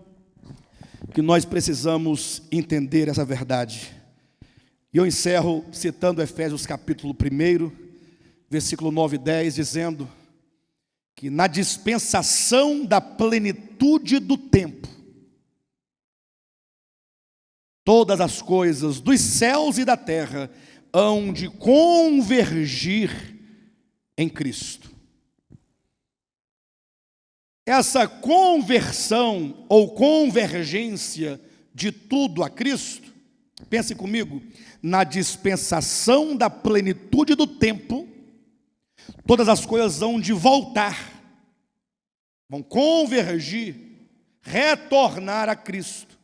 que nós precisamos entender essa verdade. E eu encerro citando Efésios capítulo 1, versículo 9 e 10, dizendo que na dispensação da plenitude do tempo, todas as coisas dos céus e da terra hão de convergir em Cristo. Essa conversão ou convergência de tudo a Cristo, pense comigo, na dispensação da plenitude do tempo, todas as coisas hão de voltar, vão convergir, retornar a Cristo.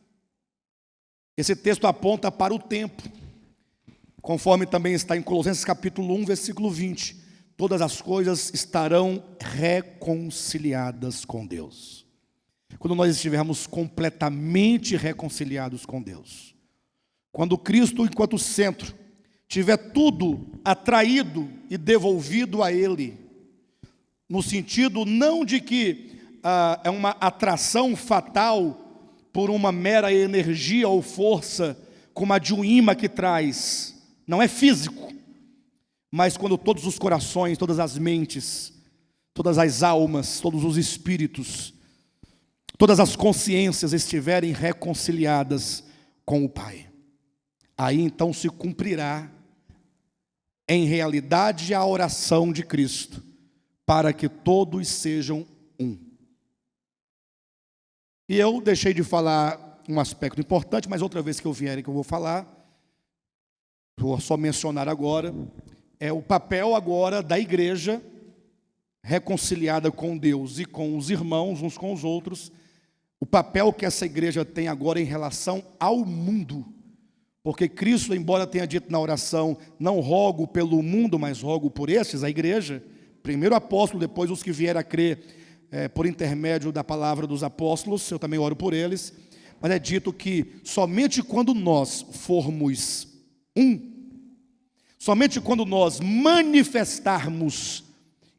Esse texto aponta para o tempo, conforme também está em Colossenses capítulo 1, versículo 20. Todas as coisas estarão reconciliadas com Deus. Quando nós estivermos completamente reconciliados com Deus. Quando Cristo, enquanto centro, tiver tudo atraído e devolvido a Ele, no sentido não de que é uma atração fatal por uma mera energia ou força, como a de um imã que traz, não é físico, mas quando todos os corações, todas as mentes, todas as almas, todos os espíritos, todas as consciências estiverem reconciliadas com o Pai, aí então se cumprirá em realidade a oração de Cristo, para que todos sejam um. E eu deixei de falar um aspecto importante, mas outra vez que eu vier que eu vou falar, vou só mencionar agora, é o papel agora da igreja reconciliada com Deus e com os irmãos, uns com os outros, o papel que essa igreja tem agora em relação ao mundo, porque Cristo, embora tenha dito na oração, não rogo pelo mundo, mas rogo por estes, a igreja, primeiro apóstolo, depois os que vieram a crer por intermédio da palavra dos apóstolos, eu também oro por eles, mas é dito que somente quando nós formos um, somente quando nós manifestarmos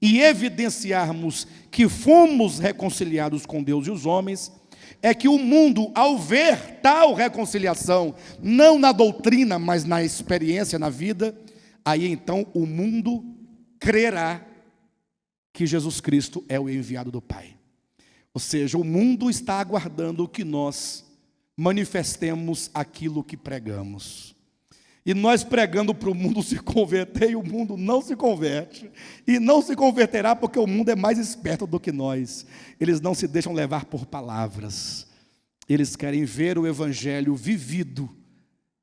e evidenciarmos que fomos reconciliados com Deus e os homens, é que o mundo, ao ver tal reconciliação, não na doutrina, mas na experiência, na vida, aí então o mundo crerá que Jesus Cristo é o enviado do Pai. Ou seja, o mundo está aguardando que nós manifestemos aquilo que pregamos. E nós pregando para o mundo se converter, e o mundo não se converte, e não se converterá porque o mundo é mais esperto do que nós. Eles não se deixam levar por palavras, eles querem ver o evangelho vivido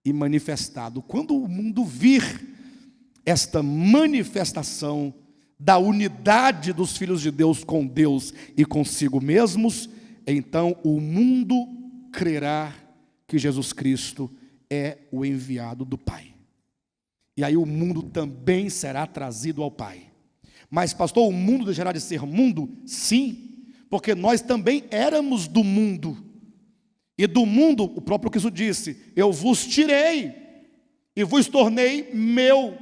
e manifestado. Quando o mundo vir esta manifestação da unidade dos filhos de Deus com Deus e consigo mesmos, então o mundo crerá que Jesus Cristo é o enviado do Pai. E aí o mundo também será trazido ao Pai. Mas pastor, o mundo deixará de ser mundo? Sim, porque nós também éramos do mundo. E do mundo, o próprio Cristo disse, eu vos tirei e vos tornei meu.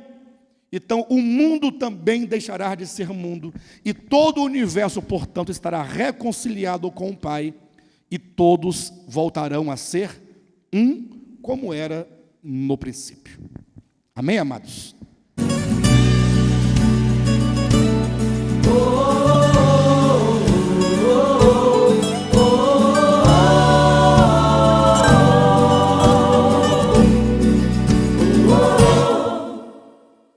Então o mundo também deixará de ser mundo. E todo o universo, portanto, estará reconciliado com o Pai. E todos voltarão a ser um, como era no princípio. Amém, amados?